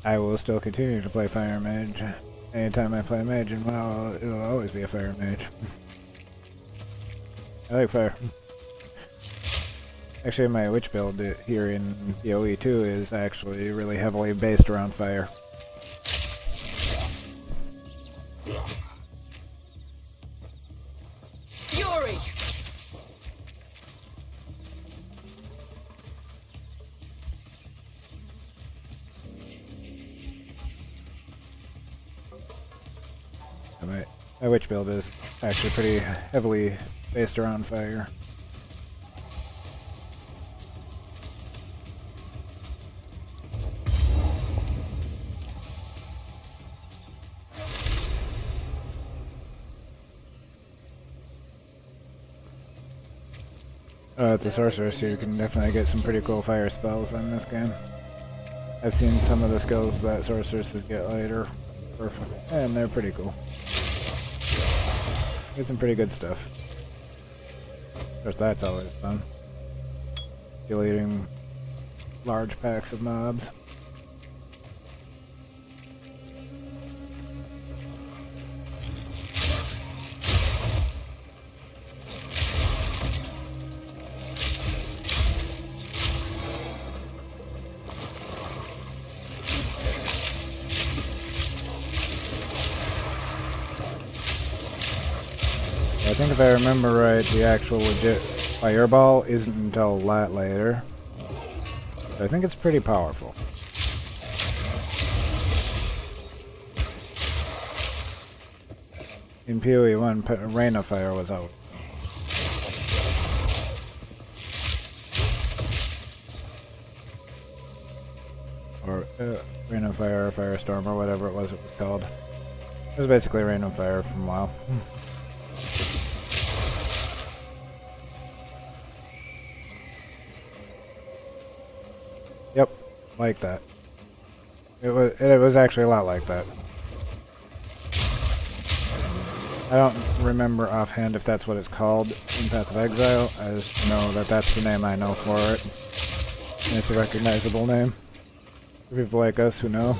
I will still continue to play Fire Mage. Anytime I play Mage in WoW, it'll always be a Fire Mage. I like fire. Actually, my witch build here in PoE 2 is actually really heavily based around fire. Fury! My witch build is actually pretty heavily based around fire. It's a sorcerer, so you can definitely get some pretty cool fire spells in this game. I've seen some of the skills that sorceresses get later, and they're pretty cool. Get some pretty good stuff. Of course, that's always fun. Deleting large packs of mobs. I think if I remember right, the actual legit fireball isn't until a lot later. So I think it's pretty powerful. in PoE 1, Rain of Fire was out. Or Rain of Fire or Firestorm or whatever it was called. It was basically Rain of Fire from WoW. Yep, like that. It was actually a lot like that. I don't remember offhand if that's what it's called in Path of Exile. I just know that that's the name I know for it. And it's a recognizable name for people like us who know.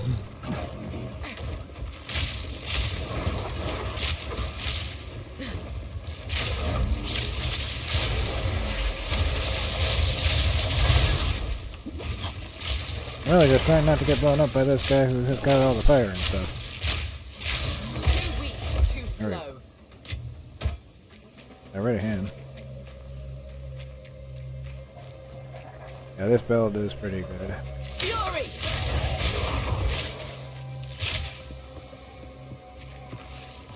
Really just trying not to get blown up by this guy who has got all the fire and stuff. Too weak, too There we slow. Got rid of him. Yeah, this build is pretty good. Fury!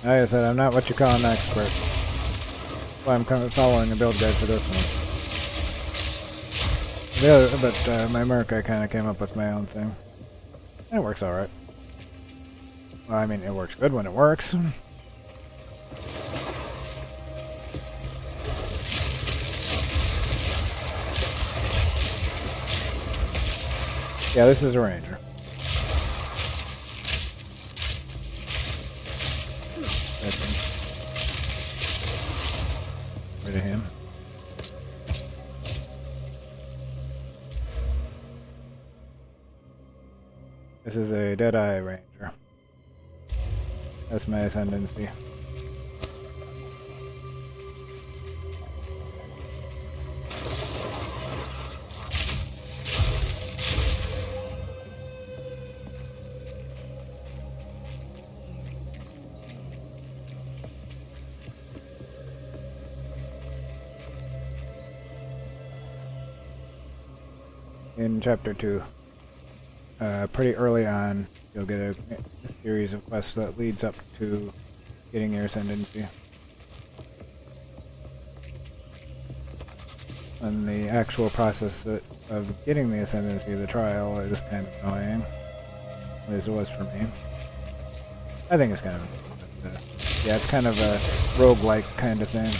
Like I said, I'm not what you call an expert. That's why I'm kind of following a build guide for this one. But my Merc, I kind of came up with my own thing. And it works alright. Well, I mean, it works good when it works. Yeah, this is a Ranger. Rid of him. This is a Deadeye Ranger. That's my ascendancy. In Chapter 2. Pretty early on, you'll get a series of quests that leads up to getting your ascendancy. And the actual process of getting the ascendancy, the trial, is kind of annoying. At least it was for me. I think it's kind of annoying, but, yeah, it's kind of a roguelike kind of thing.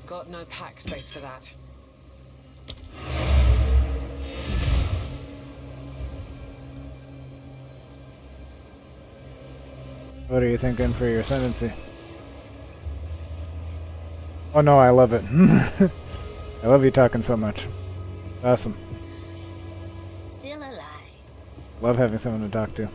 Got no pack space for that. What are you thinking for your ascendancy? Oh no, I love it. I love you talking so much. Awesome. Still alive. Love having someone to talk to.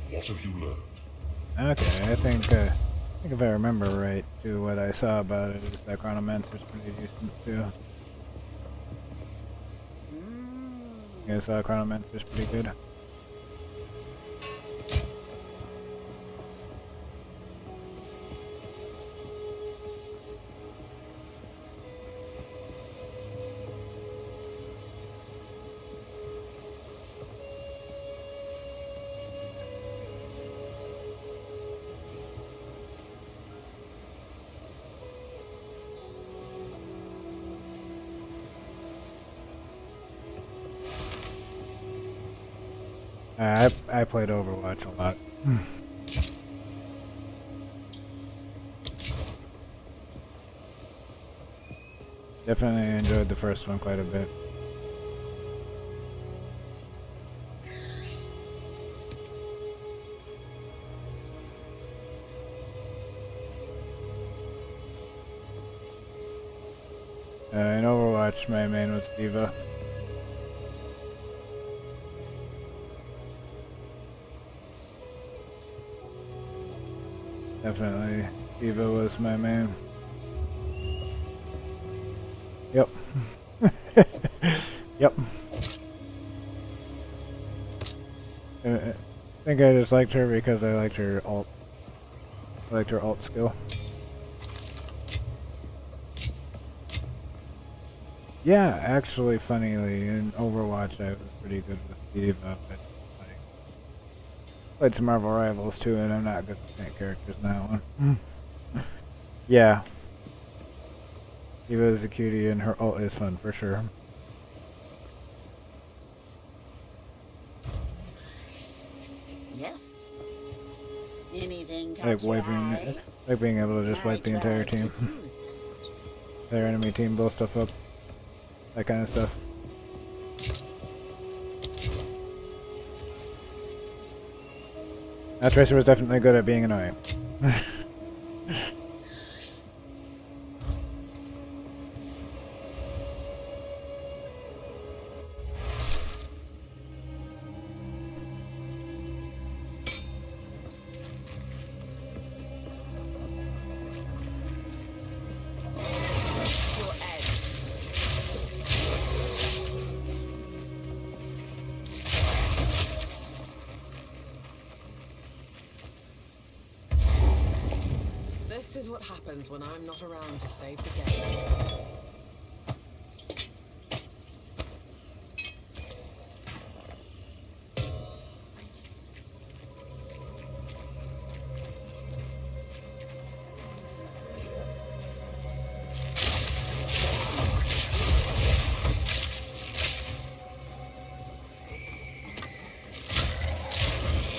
What have you learned? Okay, I think if I remember right, too, what I saw about it is that Chronomancer's pretty decent too. I saw Chronomancer's pretty good. I played Overwatch a lot. Definitely enjoyed the first one quite a bit. In Overwatch, my main was D.Va. Definitely, D.Va was my main. Yep. Yep. I think I just liked her because I liked her alt. I liked her alt skill. Yeah, actually, funnily, in Overwatch I was pretty good with D.Va, but like, played some Marvel Rivals too, and I'm not good with tank characters in that one. Yeah. D.Va is a cutie, and her ult is fun for sure. Yes? Anything Like catch your wiping, eye? like being able to just My wipe the entire tribe team. could use that. Their enemy team, blow stuff up. That kind of stuff. That Tracer was definitely good at being annoying. Your edge. This is what happens when I'm not around to save the day.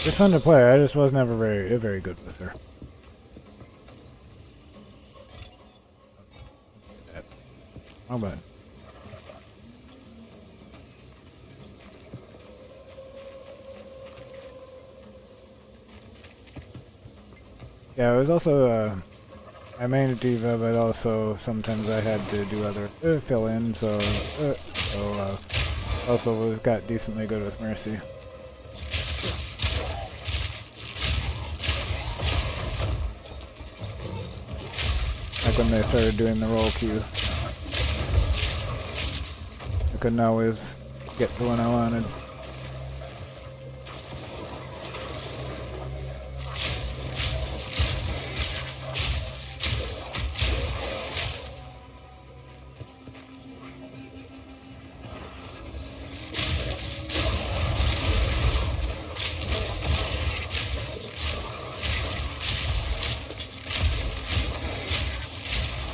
It's fun to play, I just was never very good with her. Oh, but yeah, it was also I mained D.Va, but also sometimes I had to do other fill in, so also got decently good with Mercy. Like when they started doing the roll queue, I couldn't always get the one I wanted.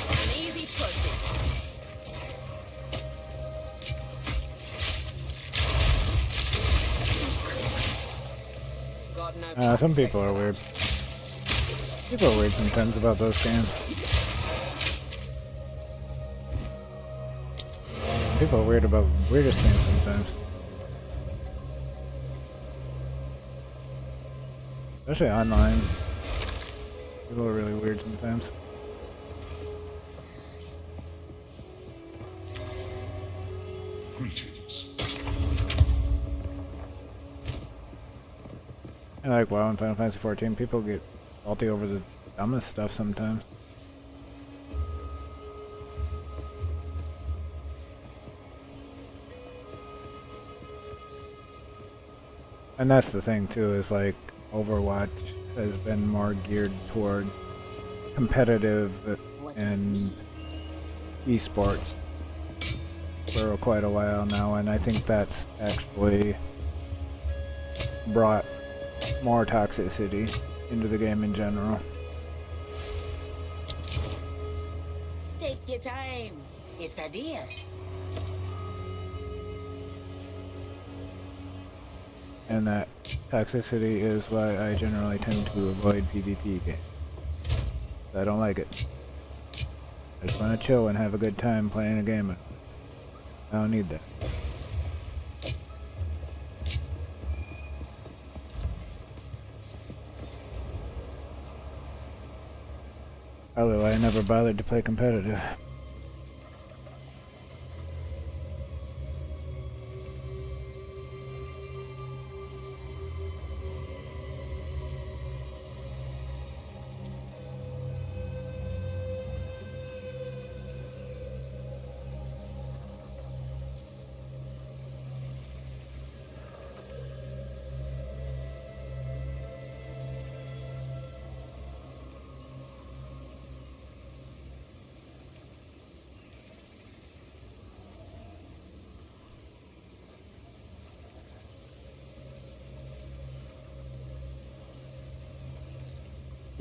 An easy trophy. God, no Some power people are fix weird. People are weird sometimes about those games. People are weird about weirdest things sometimes. Especially online. People are really weird sometimes. Greetings. And like WoW and Final Fantasy 14, people get salty over the dumbest stuff sometimes. And that's the thing too, is like Overwatch has been more geared toward competitive What do you and mean? esports for quite a while now, and I think that's actually brought more toxicity into the game in general. Take your time. It's a deal. And that toxicity is why I generally tend to avoid PvP games. I don't like it. I just want to chill and have a good time playing a game. I don't need that. Although I never bothered to play competitive.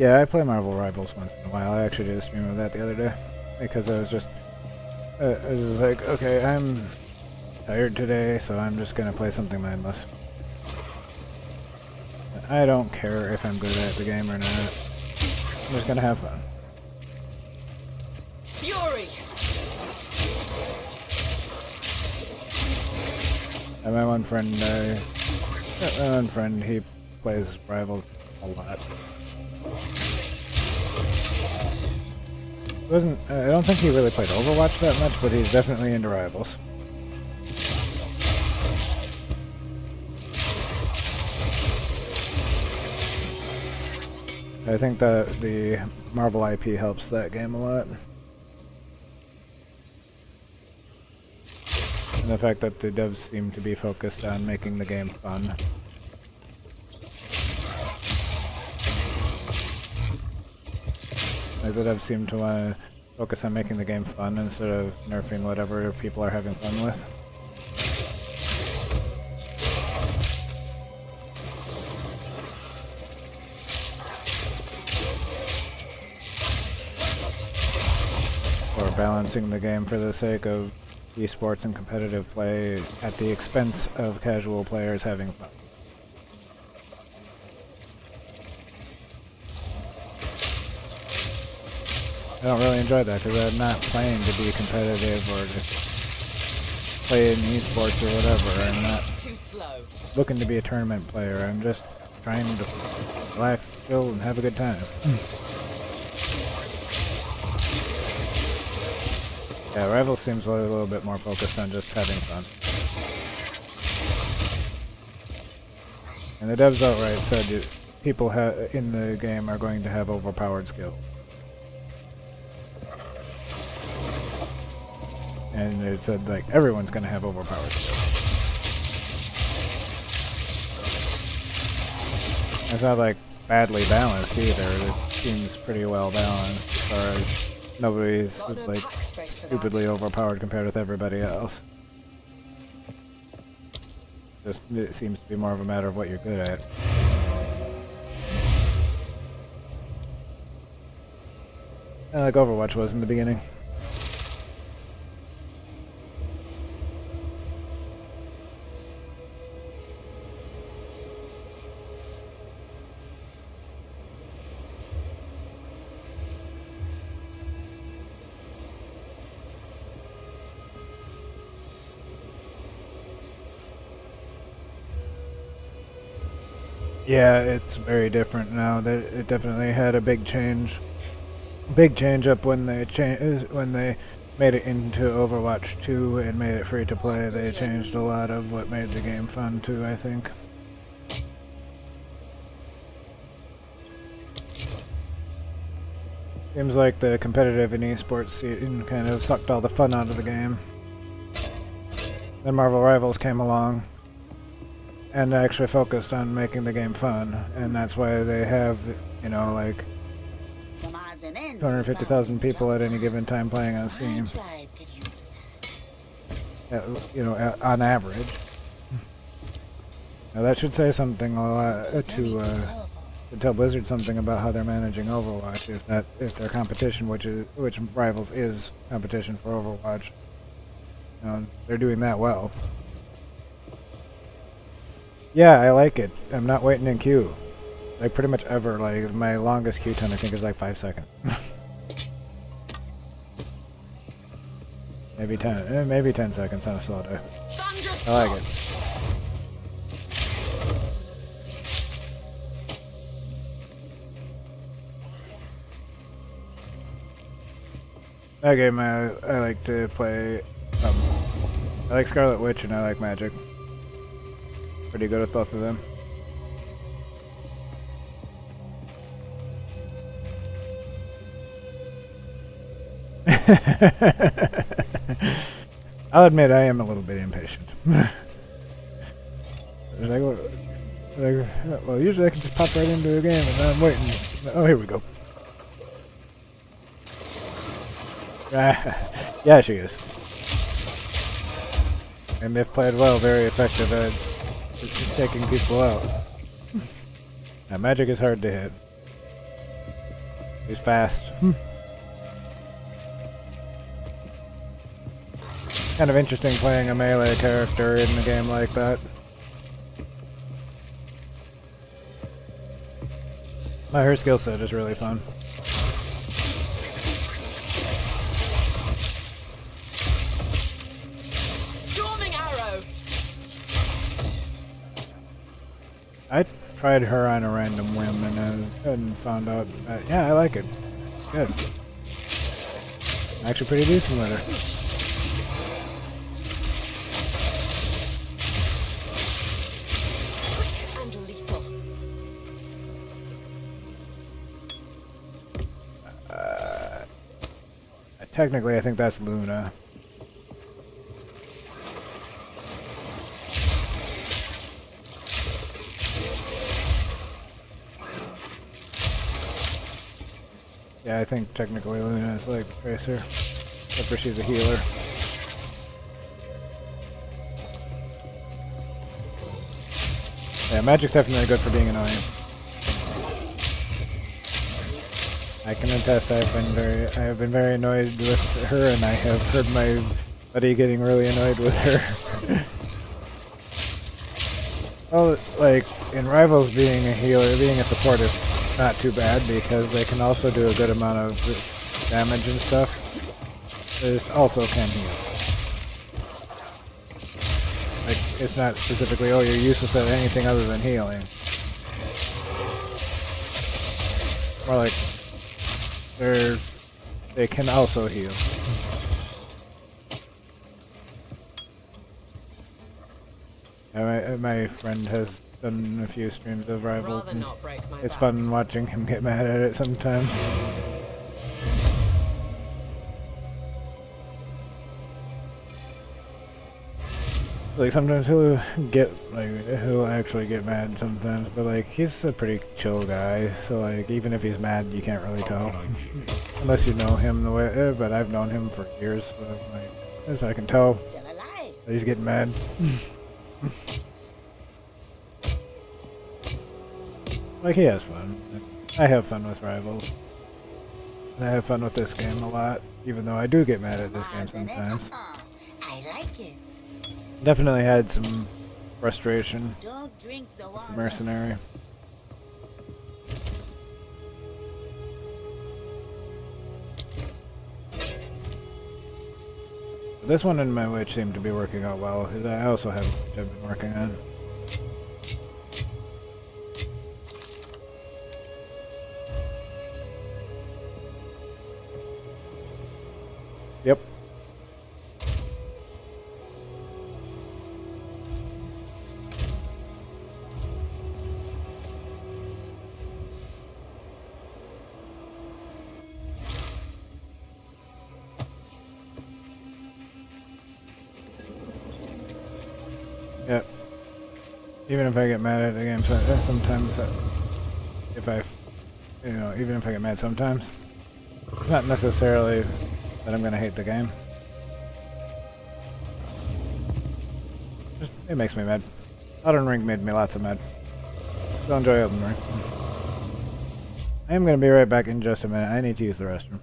Yeah, I play Marvel Rivals once in a while. I actually did a stream of that the other day because I was just like, okay, I'm tired today, so I'm just gonna play something mindless. I don't care if I'm good at the game or not. I'm just gonna have fun. Fury! And my one friend, he plays Rivals a lot. I don't think he really played Overwatch that much, but he's definitely into Rivals. I think that the Marvel IP helps that game a lot. And the fact that the devs seem to be focused on making the game fun. Like the devs seem to want to focus on making the game fun instead of nerfing whatever people are having fun with. Or balancing the game for the sake of esports and competitive play at the expense of casual players having fun. I don't really enjoy that because I'm not playing to be competitive or to play in esports or whatever. I'm not Too slow. looking to be a tournament player. I'm just trying to relax, chill, and have a good time. Yeah, Rivals seems a little bit more focused on just having fun. And the devs outright said that people in the game are going to have overpowered skills. And it said, like, everyone's going to have overpowered skills. It's not, like, badly balanced either. It seems pretty well balanced as far as nobody's, like, stupidly overpowered compared with everybody else. Just, it seems to be more of a matter of what you're good at. Like Overwatch was in the beginning. Yeah, it's very different now. It definitely had a big change up when they made it into Overwatch 2 and made it free to play. They changed a lot of what made the game fun too, I think. Seems like the competitive and esports scene kind of sucked all the fun out of the game. Then Marvel Rivals came along and actually focused on making the game fun, and that's why they have, you know, like 250,000 people at any given time playing on Steam. You know, on average. Now that should say something a lot to tell Blizzard something about how they're managing Overwatch. If their competition, which Rivals is competition for Overwatch, you know, they're doing that well. Yeah, I like it. I'm not waiting in queue. Like, pretty much ever. Like, my longest queue time, I think, is like 5 seconds. Maybe 10 seconds on a slow day. I like it. That game, I like to play, I like Scarlet Witch and I like Magic. Pretty good with both of them. I'll admit I am a little bit impatient. Well, usually I can just pop right into a game and now I'm waiting. Oh, here we go. Yeah, she is. And if played well, very effective at taking people out. Now, Magic is hard to hit. He's fast. Kind of interesting playing a melee character in a game like that. Her skill set is really fun. Storming arrow. I tried her on a random whim and found out that, yeah, I like it. Good. Actually pretty decent with her. And lethal. Technically, I think that's Luna. Yeah, I think technically Luna is like Tracer, except for she's a healer. Yeah, magic's definitely good for being annoying. I can attest I have been very annoyed with her, and I have heard my buddy getting really annoyed with her. Well, like, in Rivals being a healer, being a support is not too bad because they can also do a good amount of damage and stuff. They also can heal. Like, it's not specifically, oh, you're useless at anything other than healing. More like, they can also heal. My friend has done a few streams of Rivals, Rather and not break my it's back. fun watching him get mad at it sometimes. Like sometimes he'll actually get mad sometimes, but like he's a pretty chill guy, so like even if he's mad you can't really How tell. can I be of aid? Unless you know him the way, but I've known him for years, so like, as I can tell Still alive. that he's getting mad. Like he has fun. I have fun with Rivals. And I have fun with this game a lot, even though I do get mad at this game sometimes. I like it. Definitely had some frustration. Don't drink the water. Mercenary. This one and my witch seem to be working out well. I also have which I've been working on. Yep. Yep. Even if I get mad at the game, sometimes even if I get mad sometimes, it's not necessarily that I'm gonna hate the game. It makes me mad. Elden Ring made me lots of mad. Still enjoy Elden Ring. I am gonna be right back in just a minute. I need to use the restroom.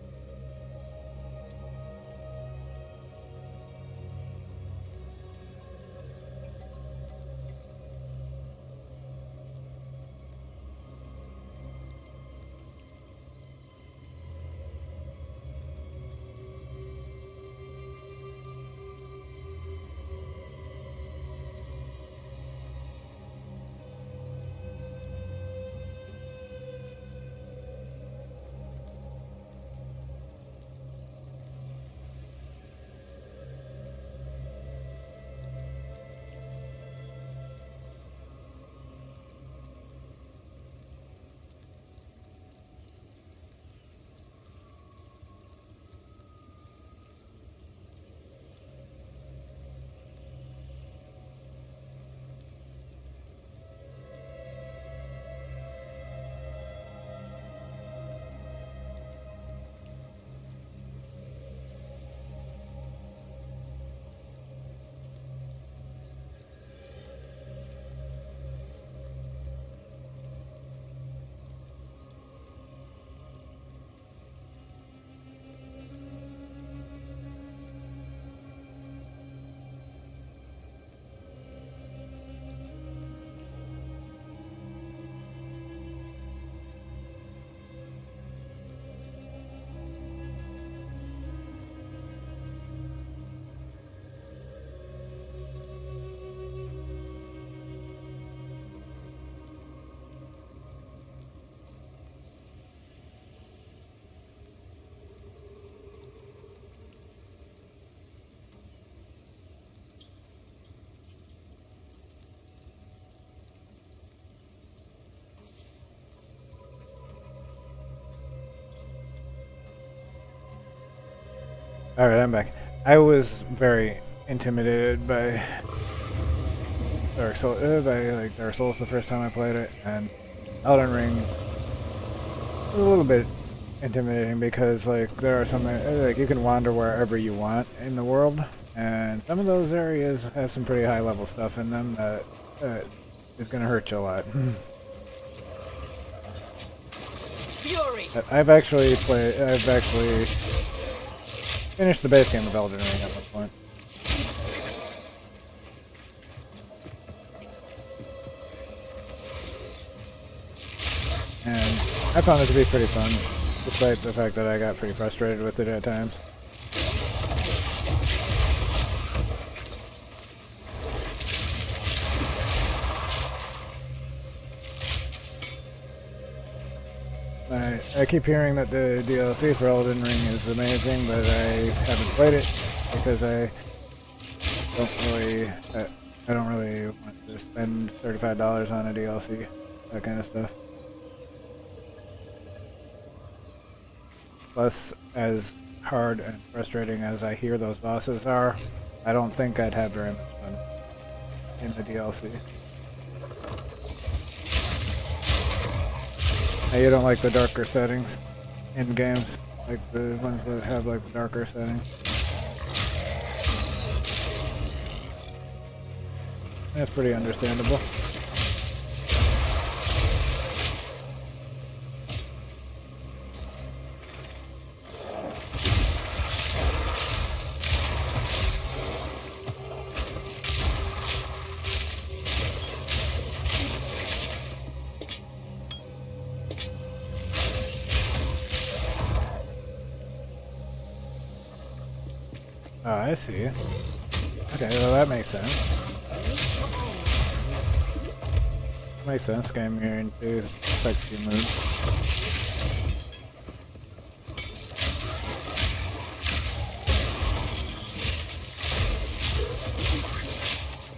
Alright, I'm back. I was very intimidated by Dark Souls, Dark Souls the first time I played it, and Elden Ring was a little bit intimidating because like there are some like you can wander wherever you want in the world, and some of those areas have some pretty high level stuff in them that is gonna hurt you a lot. Fury! I've actually finished the base game of Elden Ring at one point. And I found it to be pretty fun, despite the fact that I got pretty frustrated with it at times. I keep hearing that the DLC for Elden Ring is amazing, but I haven't played it because I don't really want to spend $35 on a DLC, that kind of stuff. Plus, as hard and frustrating as I hear those bosses are, I don't think I'd have very much fun in the DLC. Now, you don't like the darker settings in games, like the ones that have like the darker settings. That's pretty understandable. Oh, I see. Okay, well that makes sense. Makes sense, game you're into sexy moves.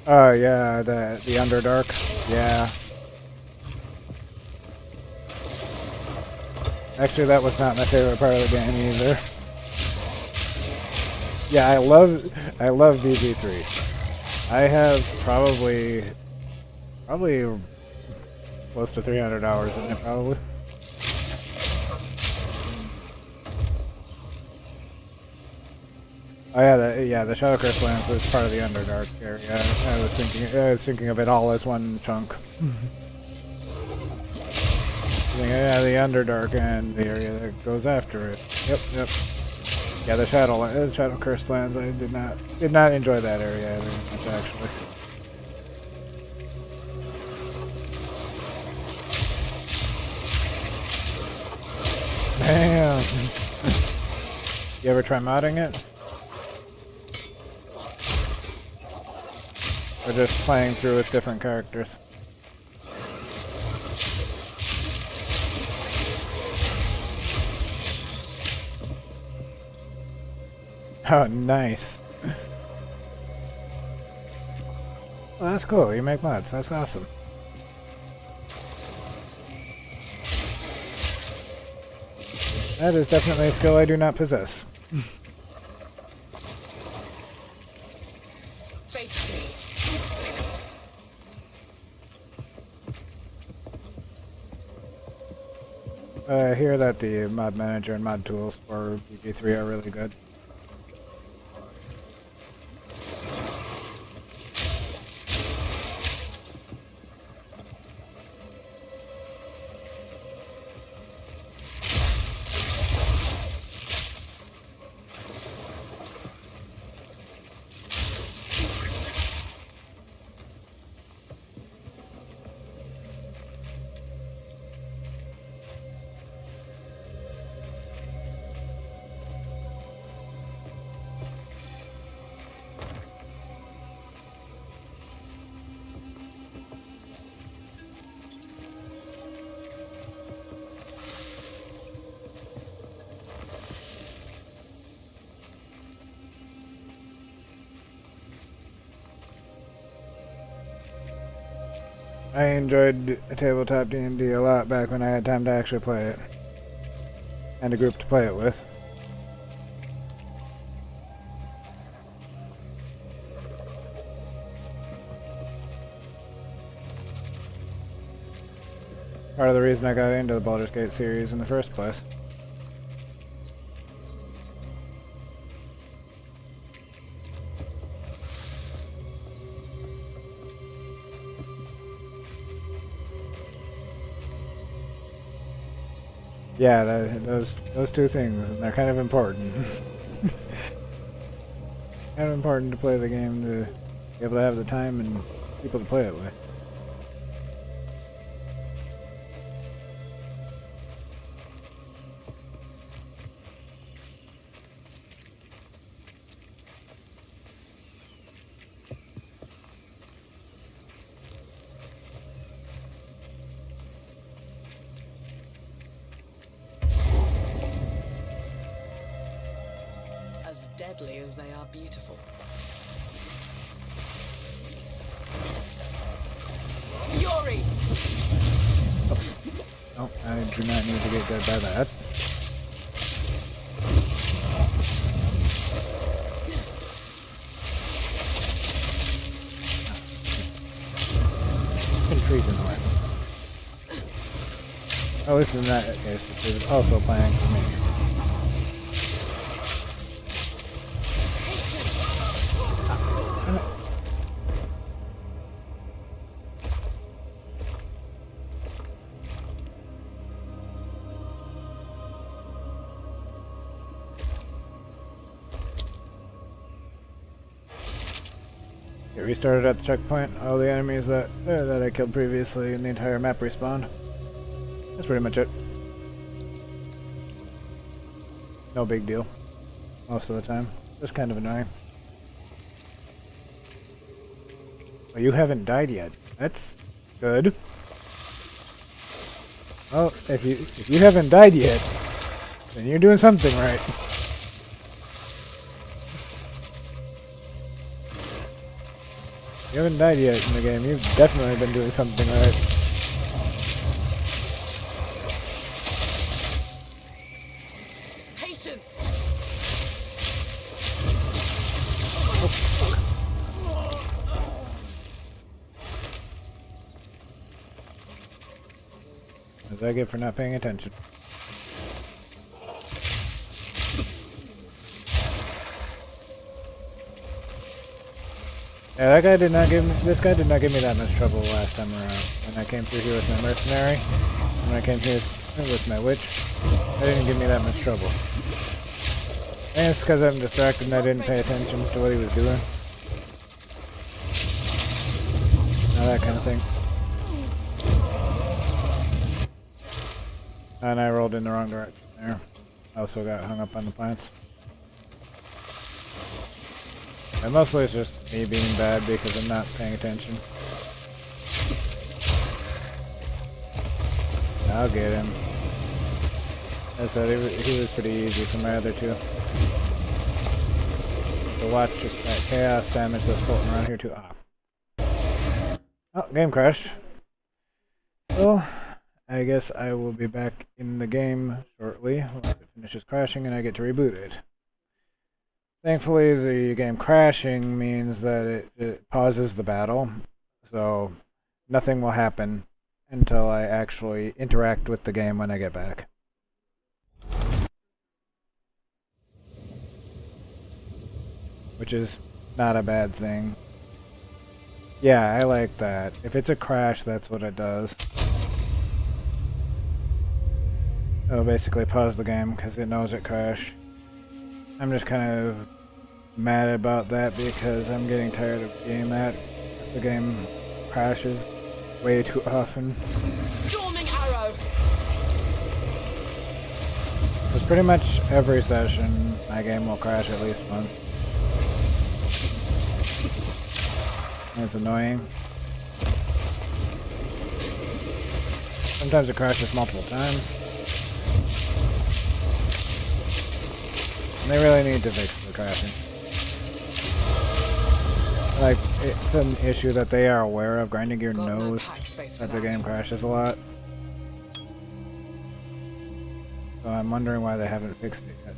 Oh yeah, the Underdark. Yeah. Actually, that was not my favorite part of the game either. Yeah, I love VG3. I have probably close to 300 hours in it, probably. Oh yeah, the Shadow Curse Lands was part of the Underdark area. I was thinking of it all as one chunk. Yeah, the Underdark and the area that goes after it. Yep. Yeah, the Shadow Curse Lands. I did not enjoy that area very much, actually. Damn. You ever try modding it? Or just playing through with different characters? Oh, nice. Well, that's cool. You make mods. That's awesome. That is definitely a skill I do not possess. I hear that the mod manager and mod tools for BG3 are really good. I enjoyed tabletop D&D a lot back when I had time to actually play it. And a group to play it with. part of the reason I got into the Baldur's Gate series in the first place. Yeah, those two things, and they're kind of important. Kind of important to play the game to be able to have the time and people to play it with. As deadly as they are beautiful. Fury! Oh, I do not need to get dead by that. Trees in the way. At least in that case, this is also playing for me. Get restarted at the checkpoint. All the enemies that I killed previously in the entire map respawn. That's pretty much it. No big deal. Most of the time. Just kind of annoying. Well, you haven't died yet. That's good. Well, if you haven't died yet, then you're doing something right. You haven't died yet in the game. You've definitely been doing something right. Patience! As I get for not paying attention. Yeah, that guy did not give me. This guy did not give me that much trouble last time around. When I came through here with my mercenary, when I came here with my witch, that didn't give me that much trouble. And it's because I'm distracted and I didn't pay attention to what he was doing. Now that kind of thing. And I rolled in the wrong direction there. I also got hung up on the plants. And mostly it's just me being bad because I'm not paying attention. I'll get him. As I said, he was pretty easy for my other two. So watch that chaos damage that's floating around here too. Ah. Oh, game crashed. So, I guess I will be back in the game shortly once it finishes crashing and I get to reboot it. Thankfully, the game crashing means that it pauses the battle, so nothing will happen until I actually interact with the game when I get back. Which is not a bad thing. Yeah, I like that. If it's a crash, that's what it does. It'll basically pause the game because it knows it crashed. I'm just kind of mad about that because I'm getting tired of seeing that. The game crashes way too often. Storming arrow! Because pretty much every session, my game will crash at least once. And it's annoying. Sometimes it crashes multiple times. And they really need to fix the crashing. Like, it's an issue that they are aware of. Grinding Gear Got no knows pack space for that the that. game crashes a lot. So I'm wondering why they haven't fixed it yet.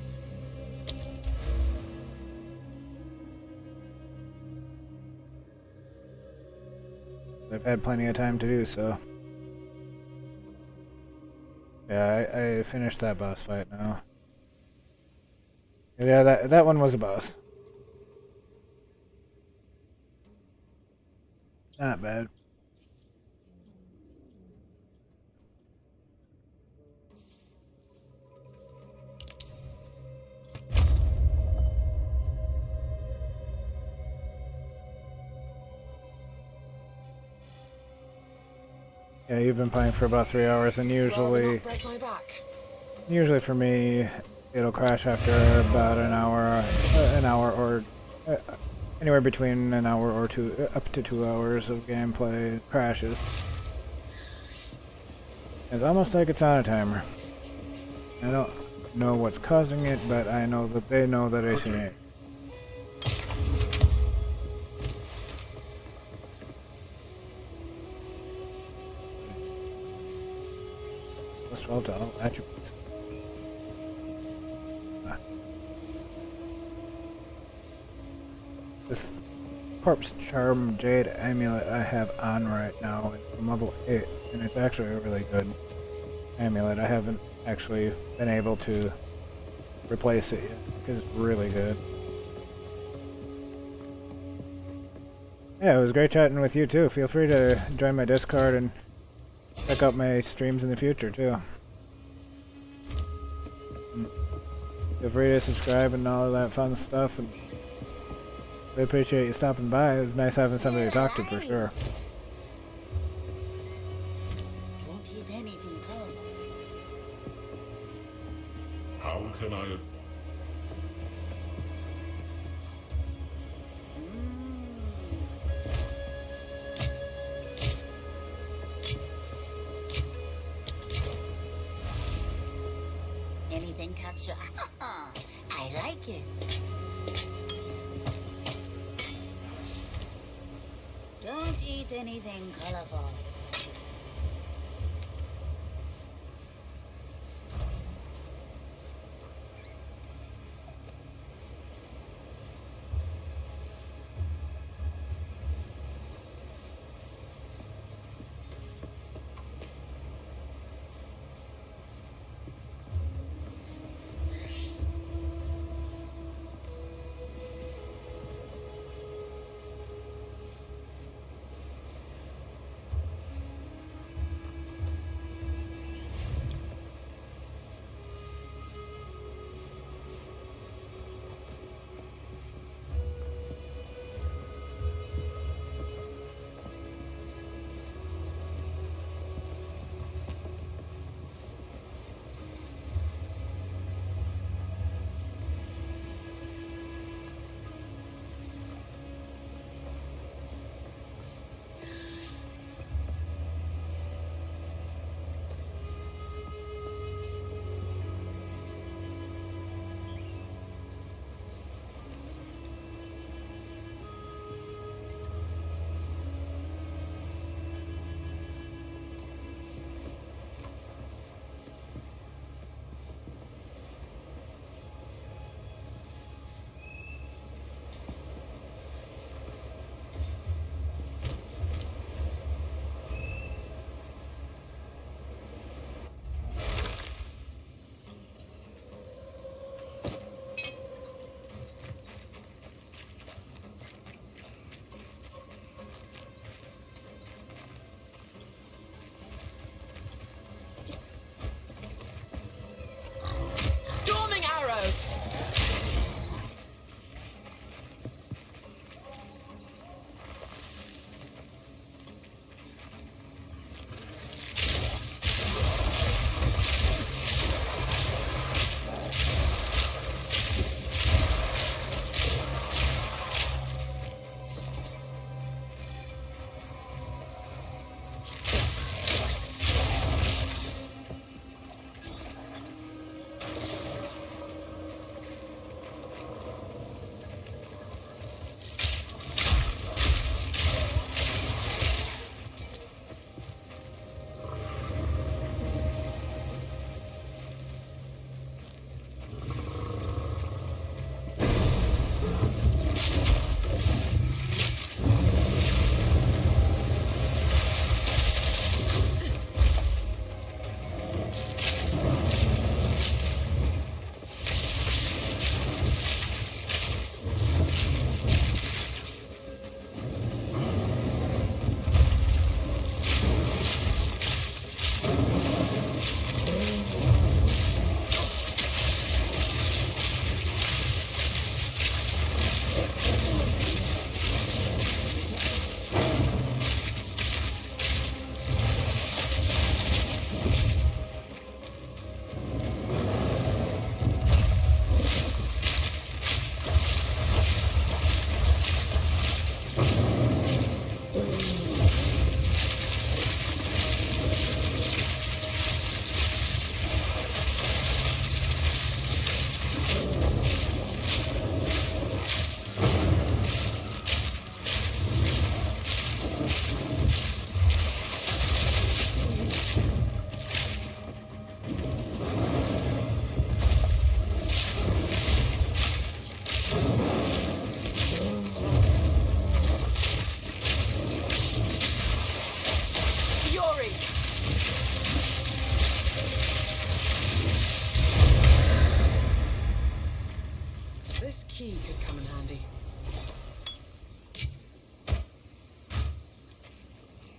They've had plenty of time to do so. Yeah, I finished that boss fight now. Yeah, that one was a boss. Not bad. Yeah, you've been playing for about 3 hours, and Rather usually, not break my back. usually for me, it'll crash after about an hour or anywhere between an hour or two, up to 2 hours of gameplay crashes. It's almost like it's on a timer. I don't know what's causing it, but I know that they know that I see Okay. it. Plus 12 to all attributes. Ah. This Corpse Charm Jade Amulet I have on right now is from level 8, and it's actually a really good amulet. I haven't actually been able to replace it yet, because it's really good. Yeah, it was great chatting with you too. Feel free to join my Discord and check out my streams in the future too. And feel free to subscribe and all of that fun stuff, and I appreciate you stopping by. It was nice having somebody to talk to for sure. Don't eat anything colorful. How can I... Anything catch your eye? I like it. Don't eat anything colorful.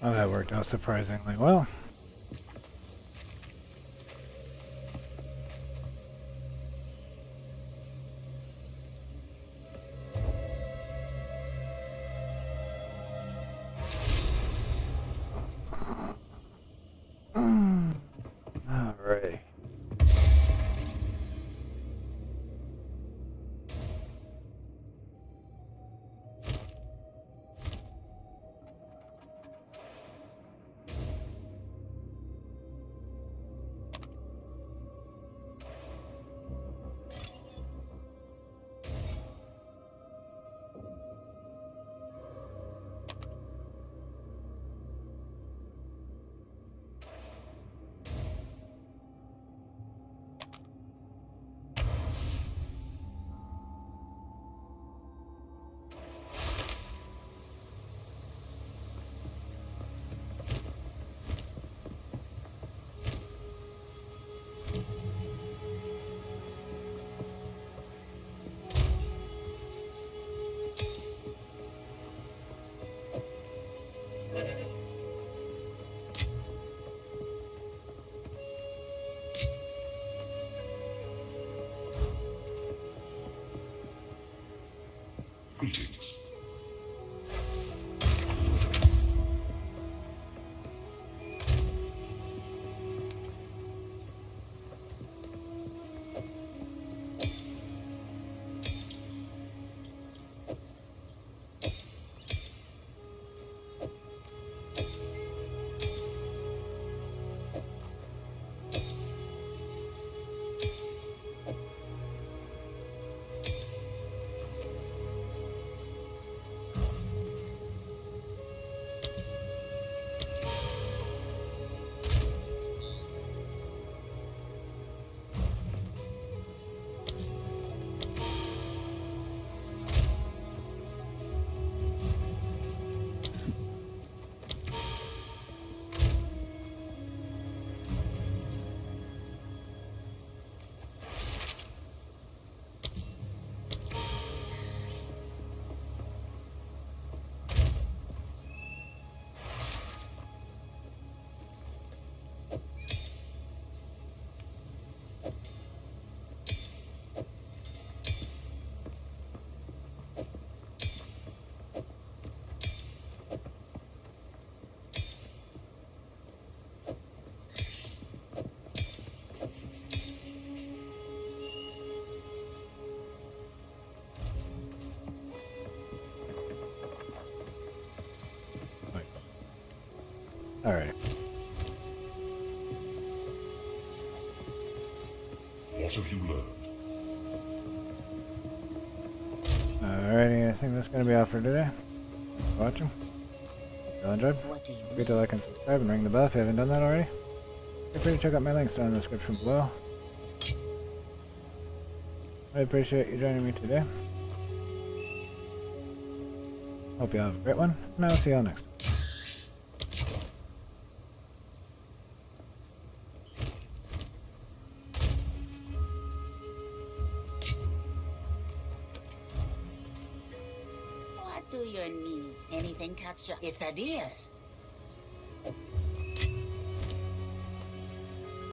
Oh, that worked out surprisingly well. Alrighty. Greetings. Alright. What have you learned? Alrighty, I think that's gonna be all for today. Thanks for watching. Hope you all enjoyed. What do you Be sure to like and subscribe and ring the bell if you haven't done that already. Feel free to check out my links down in the description below. I appreciate you joining me today. Hope you have a great one, and I'll see you all next time. What do your need? Anything catch your... It's a deal.